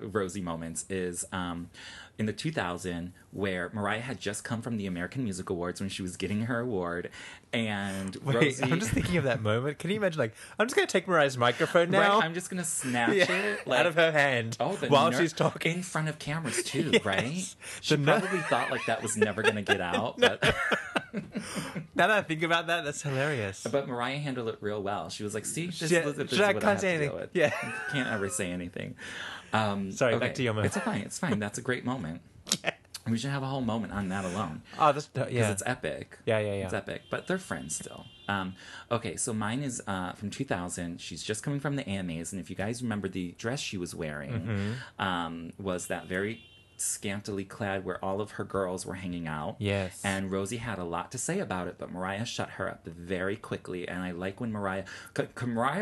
A: Rosie moments is in the 2000 where Mariah had just come from the American Music Awards when she was getting her award, and
B: Wait,
A: Rosie.
B: I'm just thinking of that moment. Can you imagine, like, I'm just going to take Mariah's microphone now?
A: Right, I'm just gonna snatch
B: Yeah,
A: it like,
B: out of her hand
A: the
B: while
A: nerve-
B: she's talking.
A: in front of cameras too,
B: Yes.
A: right? She
B: The ner-
A: probably thought like that was never gonna get out, but
B: Now that I think about that, that's hilarious.
A: but Mariah handled it real well. She was like, "See, this
B: Yeah,
A: is what
B: I
A: I
B: can't
A: have
B: say
A: to deal
B: anything.
A: with.
B: Yeah.
A: Can't ever say anything."
B: Sorry, back to your moment.
A: It's fine. That's a great moment. We should have a whole moment on that alone.
B: Oh, that's
A: Because
B: yeah.
A: it's epic.
B: Yeah.
A: It's epic. But they're friends still. Okay, so mine is from 2000. She's just coming from the AMAs. And if you guys remember, the dress she was wearing was that very scantily clad where all of her girls were hanging out.
B: Yes.
A: And Rosie had a lot to say about it, but Mariah shut her up very quickly. And I like when Mariah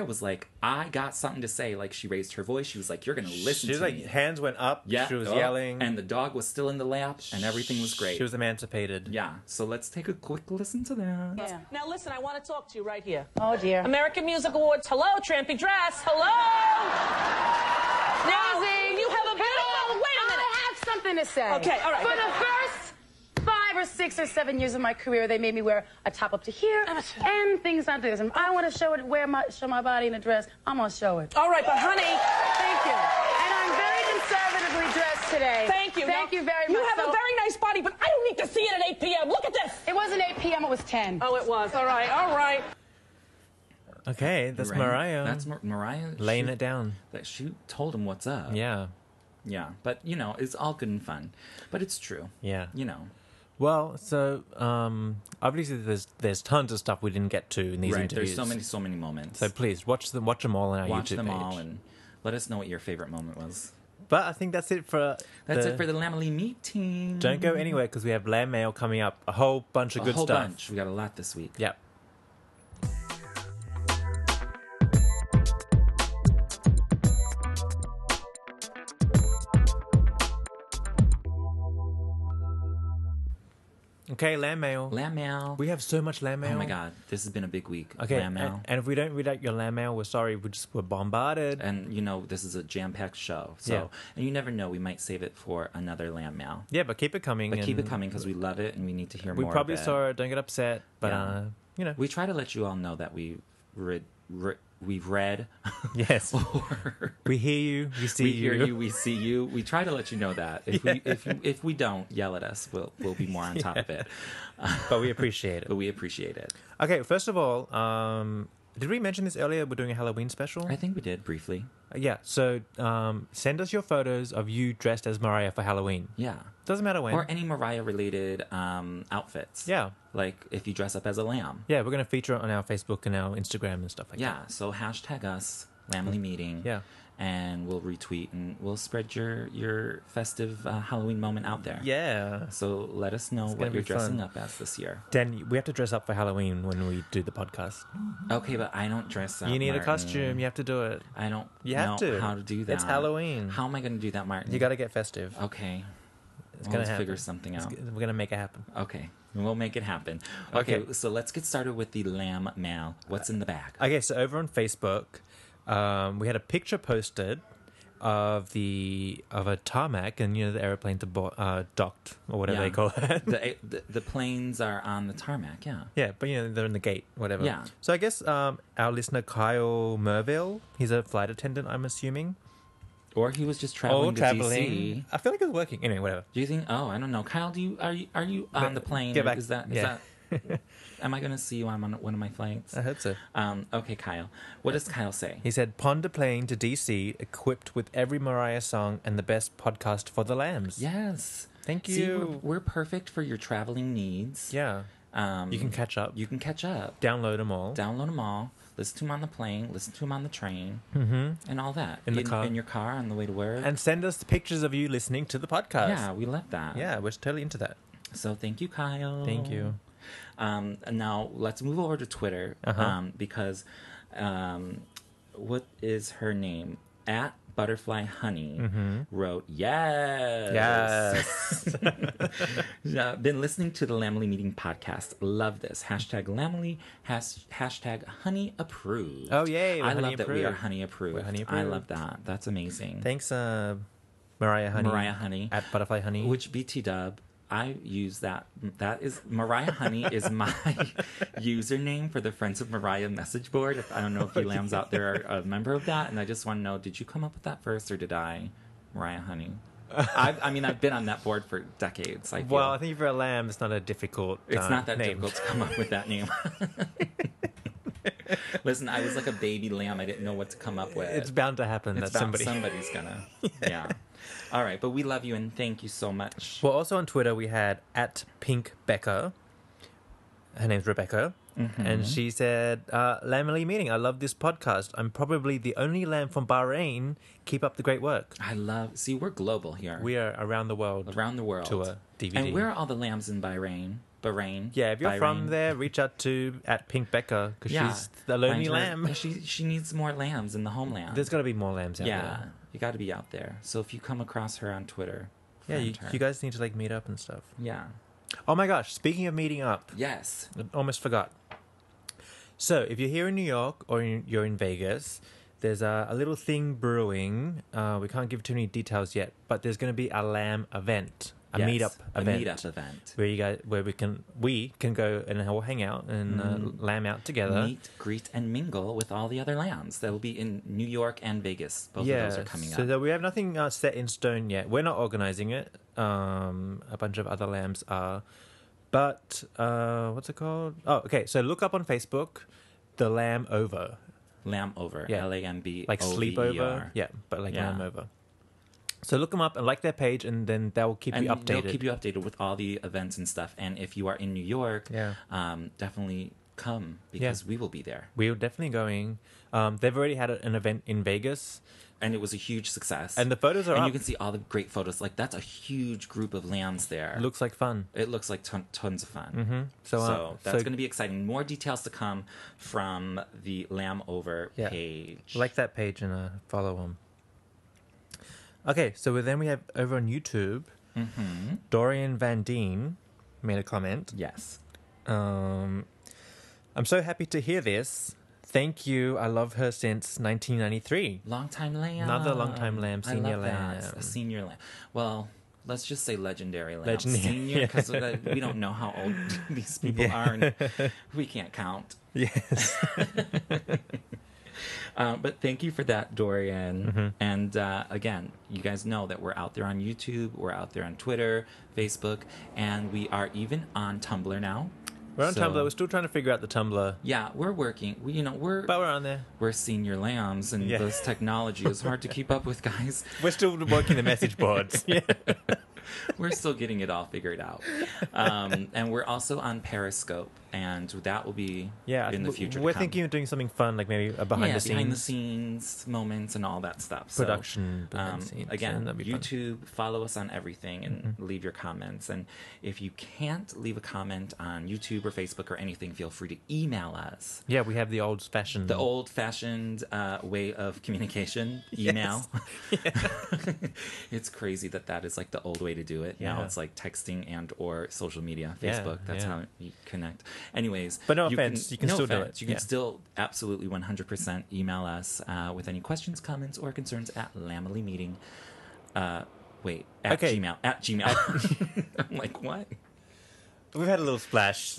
A: was like, I got something to say. Like, she raised her voice. She was like, you're going to listen
B: She was
A: to
B: like,
A: me.
B: hands went up.
A: Yeah.
B: She was
A: oh,
B: yelling.
A: And the dog was still in the lap, and everything was great.
B: She was emancipated.
A: Yeah, so let's take a quick listen to that.
C: Yeah.
E: Now listen, I want to talk to you right here.
C: Oh, dear.
E: American Music Awards. Hello, trampy dress. Hello. Now, you have a beautiful. Wait a minute.
C: I have something to say.
E: Okay, all right.
C: For the first 5 or 6 or 7 years of my career, they made me wear a top up to here and things like this. And if I want to show my body in a dress, I'm gonna show it.
E: All right, but honey,
C: Thank you. And I'm very conservatively dressed today.
E: thank you.
C: Thank you very
E: You
C: much.
E: have a very nice body, but I don't need to see it at 8 p.m. Look at this.
C: It wasn't 8 p.m. It was 10.
E: Oh, it was. All right, all right.
B: Okay, that's
A: Right?
B: Mariah.
A: That's Mariah
B: laying it down.
A: That she told him what's up.
B: Yeah.
A: Yeah, but it's all good and fun. But it's true.
B: Yeah.
A: Well,
B: so obviously there's tons of stuff we didn't get to in these interviews.
A: There's so many moments.
B: So please watch them all on our
A: Watch
B: YouTube
A: them
B: page.
A: all and let us know what your favorite moment was.
B: But I think that's it for
A: the Lambily meeting.
B: Don't go anywhere because we have Lamb Mail coming up. A whole bunch of good stuff.
A: Bunch. We got a lot this week.
B: Yep. Okay, Lamb Mail.
A: Lamb mail.
B: We have so much Lamb Mail.
A: Oh my God, this has been a big week.
B: Okay,
A: Lamb mail.
B: and if we don't read out your Lamb Mail, we're sorry. We're bombarded.
A: And this is a jam-packed show. So,
B: Yeah.
A: and you never know, we might save it for another lamb mail.
B: Yeah, but keep it coming.
A: But keep
B: and
A: it coming because we love it and we need to hear
B: We
A: more.
B: probably
A: of it.
B: saw it. Don't get upset. But
A: Yeah. We try to let you all know that we've read.
B: Yes.
A: Or
B: We hear you. We see
A: we
B: you.
A: hear you. We see you. We try to let you know that. If we don't, yell at us. We'll be more on top of it.
B: But we appreciate it.
A: But we appreciate it.
B: Okay, first of all, did we mention this earlier? We're doing a Halloween special.
A: I think we did briefly.
B: Yeah. So send us your photos of you dressed as Mariah for Halloween.
A: Yeah.
B: Doesn't matter when.
A: Or any Mariah-related outfits.
B: Yeah.
A: Like if you dress up as a lamb.
B: Yeah, we're going to feature it on our Facebook and our Instagram and stuff like that.
A: Yeah, so hashtag us, Lambily meeting.
B: Yeah.
A: And we'll retweet and we'll spread your festive Halloween moment out there.
B: Yeah.
A: So let us know
B: gonna
A: what you're
B: be fun.
A: dressing up as this year.
B: Dan, we have to dress up for Halloween when we do the podcast.
A: Okay, but I don't dress up.
B: You need
A: Martin.
B: a costume. You have to do it.
A: I don't
B: You
A: know
B: have to.
A: how to do that.
B: It's Halloween.
A: How am I going to do that, Martin?
B: You got to get festive.
A: Okay.
B: It's gonna
A: Let's
B: happen.
A: figure something out.
B: We're going to make it happen.
A: Okay. We'll make it happen.
B: Okay.
A: Okay, so let's get started with the lamb mail. What's in the bag?
B: Okay, so over on Facebook, we had a picture posted of a tarmac, and the airplanes are docked or whatever
A: Yeah.
B: they call it.
A: The planes are on the tarmac, yeah.
B: Yeah, but they're in the gate, whatever.
A: Yeah.
B: So I guess our listener Kyle Merville, he's a flight attendant, I'm assuming.
A: Or he was just traveling to DC.
B: I feel like it was working. Anyway, whatever.
A: Do you think? Oh, I don't know. Kyle, are you on the plane?
B: Get
A: Or
B: back.
A: Is that?
B: Yeah.
A: Am I going to see you on one of my flights?
B: I hope so.
A: Okay, Kyle. What does Kyle say?
B: He said, "Pond a plane to DC, equipped with every Mariah song and the best podcast for the lambs."
A: Yes.
B: Thank
A: See,
B: you.
A: we're perfect for your traveling needs.
B: Yeah. You can catch up.
A: You can catch up.
B: Download them all.
A: Download them all. Listen to them on the plane. Listen to them on the train.
B: Mm-hmm.
A: And all that.
B: In the car.
A: In your car on the way to work.
B: And send us pictures of you listening to the podcast.
A: Yeah, we love that.
B: Yeah, we're totally into that.
A: So thank you, Kyle.
B: Thank you.
A: And now let's move over to Twitter because what is her name? At Butterfly Honey wrote, yes. Been listening to the Lambily Meeting podcast. Love this. Hashtag Lambily, hashtag Honey Approved.
B: Oh, yay.
A: I love that we are Honey Approved.
B: We're Honey
A: I
B: Approved.
A: love that. That's amazing.
B: Thanks, Mariah Honey.
A: Mariah Honey.
B: At Butterfly Honey.
A: Which BT dub, I use that. That is Mariah Honey is my username for the Friends of Mariah message board. I don't know if you lambs out there are a member of that, and I just want to know: did you come up with that first, or did I, Mariah Honey? I've been on that board for decades. I feel.
B: Well, I think if you're a lamb, it's not a difficult.
A: It's not that
B: name.
A: difficult to come up with that name. Listen, I was like a baby lamb. I didn't know what to come up with.
B: It's bound to happen.
A: It's
B: that
A: bound
B: somebody.
A: somebody's gonna. Yeah. All right, but we love you and thank you so much.
B: Well, also on Twitter, we had at Pink Becca. Her name's Rebecca. And she said, Lambily Meeting, I love this podcast. I'm probably the only lamb from Bahrain. Keep up the great work.
A: See, we're global here.
B: We are around the world.
A: Around the world.
B: Tour, DVD.
A: And where are all the lambs in Bahrain?
B: Yeah, if you're
A: Bahrain.
B: from there, reach out to at Pink Becca because she's the lonely lamb.
A: She needs more lambs in the homeland.
B: There's got to be more lambs out
A: yeah,
B: there.
A: you got to be out there. So if you come across her on Twitter,
B: Yeah,
A: friend her.
B: you guys need to meet up and stuff.
A: Yeah.
B: Oh my gosh, speaking of meeting up.
A: Yes.
B: I almost forgot. So, if you're here in New York or you're in Vegas, there's a little thing brewing. We can't give too many details yet, but there's going to be a lamb event a
A: Yes,
B: meetup
A: a
B: event.
A: meetup event.
B: Where we can go and all hang out and lamb out together.
A: Meet, greet, and mingle with all the other lambs. That will be in New York and Vegas. Both of those are coming up.
B: So we have nothing set in stone yet. We're not organizing it. A bunch of other lambs are. But, what's it called? Oh, okay. So look up on Facebook, the Lamb Over.
A: Lamb over.
B: Yeah.
A: LAMB.
B: Like sleepover. Yeah, but like
A: Yeah.
B: Lamb Over. So look them up and like their page, and then they'll keep you updated.
A: They'll keep you updated with all the events and stuff. And if you are in New York, definitely come because we will be there.
B: We're definitely going. They've already had an event in Vegas.
A: And it was a huge success.
B: And the photos are
A: and
B: up.
A: you can see all the great photos. Like, that's a huge group of lambs there.
B: Looks like fun.
A: It looks like tons of fun.
B: Mm-hmm.
A: So that's going to be exciting. More details to come from the Lamb Over page.
B: Like that page and follow them. Okay, so then we have over on YouTube, Dorian Van Deen made a comment.
A: Yes.
B: I'm so happy to hear this. Thank you. I love her since 1993.
A: Long-time lamb.
B: Another long-time lamb, senior
A: I love
B: lamb.
A: that. A senior lamb. Well, let's just say legendary lamb.
B: Legendary,
A: Senior, because we don't know how old these people are, and we can't count.
B: Yes.
A: But thank you for that, Dorian. And again, you guys know that we're out there on YouTube, we're out there on Twitter, Facebook, and we are even on Tumblr now.
B: We're on Tumblr. We're still trying to figure out the Tumblr.
A: Yeah, we're working.
B: But we're on there.
A: We're senior lambs, and this technology is hard to keep up with, guys.
B: We're still working the message boards. Yeah.
A: We're still getting it all figured out. And we're also on Periscope, and that will be in the future.
B: We're thinking of doing something fun, like maybe a behind
A: the scenes moments and all that stuff.
B: Production
A: So,
B: behind the scenes.
A: again,
B: that'd be
A: YouTube, follow us on everything and leave your comments. And if you can't leave a comment on YouTube or Facebook or anything, feel free to email us.
B: Yeah, we have the old-fashioned
A: way of communication, email. It's crazy that is like the old way to do it. Now it's like texting and or social media, Facebook. That's how you connect. Anyways,
B: but no offense, you can still do it.
A: You can still absolutely 100% email us with any questions, comments, or concerns at lambilymeeting. Gmail. I'm like, what?
B: We've had a little splash.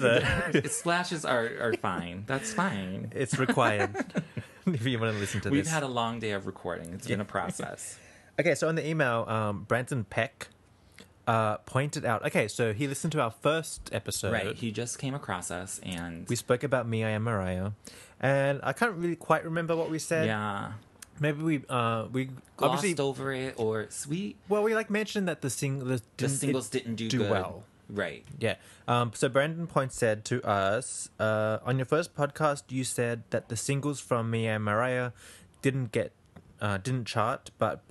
A: Splashes are fine. That's fine.
B: It's required if you want to listen to
A: We've
B: this.
A: had a long day of recording. It's been a process.
B: Okay, so on the email, Branson Peck pointed out. Okay, so he listened to our first episode.
A: Right, he just came across us, and
B: we spoke about Me, I Am Mariah, and I can't really quite remember what we said.
A: Yeah,
B: maybe we
A: glossed over it, or sweet.
B: Well, we mentioned that the singles
A: didn't do good.
B: Well.
A: Right.
B: Yeah. So Brandon Point said to us, on your first podcast, you said that the singles from Me and Mariah didn't chart, but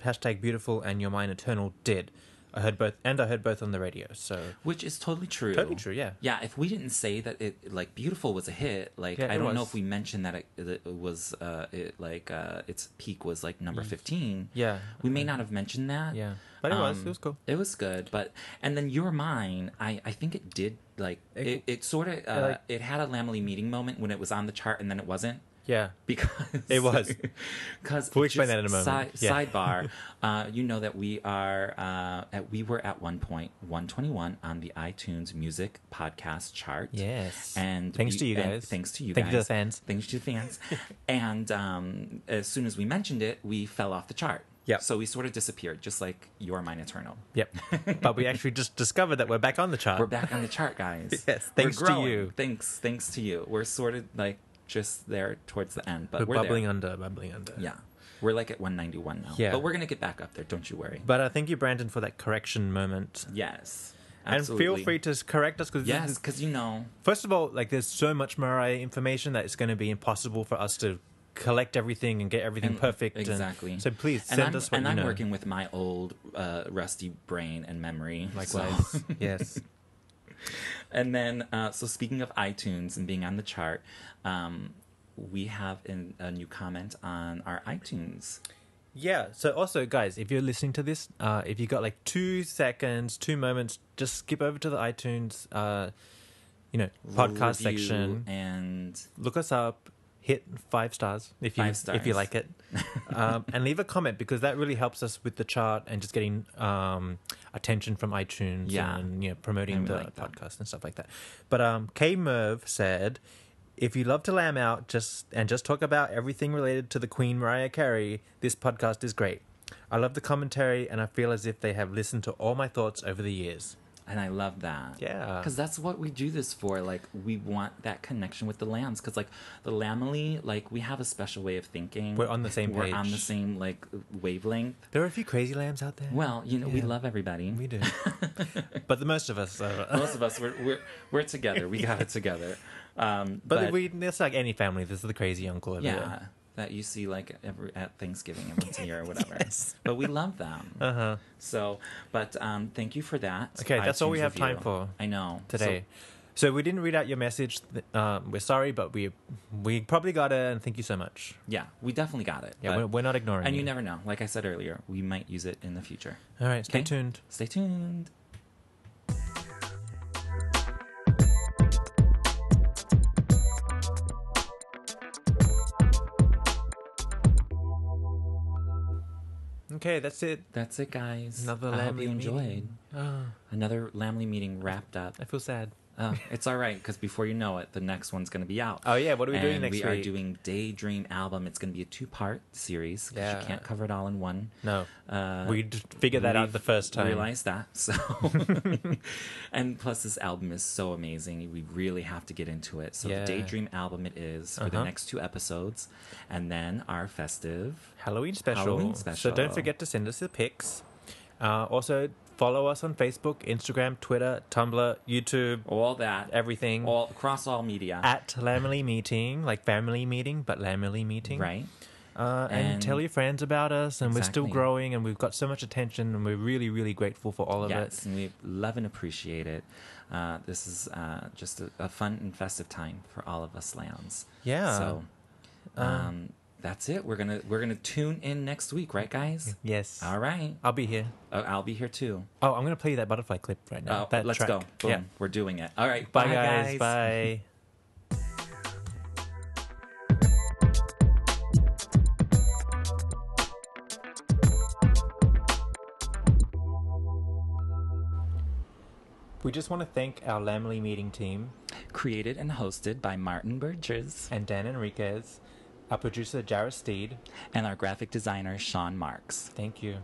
B: #Beautiful and Your Mine Eternal did. I heard both on the radio. So,
A: which is totally true.
B: Totally true. Yeah.
A: Yeah. If we didn't say that it Beautiful was a hit, I don't know if we mentioned that it was its peak was like number 15.
B: Yeah.
A: We may not have mentioned that.
B: Yeah. But it was cool.
A: It was good, and then Your Mine, I think it did it sort of it had a Lambily meeting moment when it was on the chart and then it wasn't.
B: Yeah,
A: because
B: it was.
A: Because
B: we'll explain that in a moment.
A: Sidebar, you know that we were at one point 121 on the iTunes Music Podcast chart.
B: Yes,
A: and
B: thanks to you guys.
A: Thanks to
B: the fans.
A: Thanks to the fans. And as soon as we mentioned it, we fell off the chart.
B: Yep.
A: So we sort of disappeared, just like Your Mine Eternal.
B: Yep. But we actually just discovered that we're back on the chart.
A: We're back on the chart, guys.
B: Yes. Thanks to you.
A: Thanks to you. We're sort of just there towards the end, but
B: we're bubbling
A: there.
B: under.
A: Yeah. We're at 191 now.
B: Yeah.
A: But we're going to get back up there, don't you worry.
B: But thank you, Brandon, for that correction moment.
A: Yes. Absolutely.
B: And feel free to correct us.
A: Because
B: First of all, there's so much Mariah information that it's going to be impossible for us to collect everything and get everything perfect.
A: Exactly.
B: So please send us what you know.
A: And I'm working with my old rusty brain and memory.
B: Likewise.
A: So.
B: Yes.
A: And then, so speaking of iTunes and being on the chart, we have a new comment on our iTunes.
B: Yeah. So also, guys, if you're listening to this, if you got 2 seconds, 2 moments, just skip over to the iTunes, podcast section
A: and
B: look us up. Hit 5 stars if you like it, and leave a comment because that really helps us with the chart and just getting a attention from iTunes and promoting
A: And we
B: the
A: like that.
B: podcast and stuff like that. But K Merv said, if you love to lamb out just talk about everything related to the Queen Mariah Carey, this podcast is great. I love the commentary, and I feel as if they have listened to all my thoughts over the years.
A: And I love that.
B: Yeah.
A: Because that's what we do this for. Like, we want that connection with the lambs. Because, like, the Lambily, like, we have a special way of thinking.
B: We're on the same
A: We're
B: page.
A: on the same, like, wavelength.
B: There are a few crazy lambs out there.
A: Well, we love everybody.
B: We do. But the most of us are...
A: Most of us, we're together. We got it together. But
B: it's like any family. This is the crazy uncle over
A: yeah,
B: there.
A: that you see, like, at Thanksgiving and once a year or whatever.
B: Yes.
A: But we love them.
B: Uh-huh.
A: So, but thank you for that.
B: Okay, that's all we
A: iTunes
B: have
A: review.
B: time for.
A: I know.
B: Today. So we didn't read out your message. We're sorry, but we probably got it, and thank you so much.
A: Yeah, we definitely got it.
B: Yeah,
A: but-
B: we're not ignoring
A: And
B: you.
A: you never know. Like I said earlier, we might use it in the future.
B: All right, stay
A: Okay?
B: tuned.
A: Stay tuned.
B: Okay, that's it.
A: That's it, guys.
B: Another
A: I hope you
B: Lambily
A: enjoyed.
B: meeting. Oh,
A: Another Lambily meeting wrapped up.
B: I feel sad.
A: It's all right, because before you know it, the next one's going to be out.
B: Oh, yeah, what are we doing
A: And
B: next
A: we are
B: week?
A: doing Daydream Album. It's going to be a 2-part series, because
B: Yeah.
A: you can't cover it all in one.
B: No, we figured that out the first time.
A: Realized that. So, and plus, this album is so amazing. We really have to get into it. So,
B: Yeah.
A: the Daydream album it is for the next 2 episodes, and then our festive.
B: Halloween special.
A: Halloween
B: So
A: special.
B: don't forget to send us the pics. Also, follow us on Facebook, Instagram, Twitter, Tumblr, YouTube,
A: All that.
B: everything.
A: All across all media.
B: At Lambily Meeting, like family meeting, but Lambily Meeting.
A: Right.
B: And
A: And-
B: tell your friends about us, and we're still
A: Exactly.
B: growing, and we've got so much attention, and we're really, really grateful for all of
A: Yes,
B: it.
A: and we love and appreciate it. This is just a fun and festive time for all of us lambs.
B: Yeah.
A: So, that's it. We're gonna tune in next week, right, guys?
B: Yes.
A: All right.
B: I'll be here.
A: I'll be here too.
B: Oh, I'm going to play you that butterfly clip right now. That
A: Let's
B: track.
A: go. Boom.
B: Yeah.
A: We're doing it. All right.
B: Bye, guys. Bye. We just want to thank our Lambily Meeting team
A: Created and hosted by Martin Burgess
B: and Dan Enriquez, our producer Jarrah Steed.
A: and our graphic designer Sean Marks.
B: Thank you.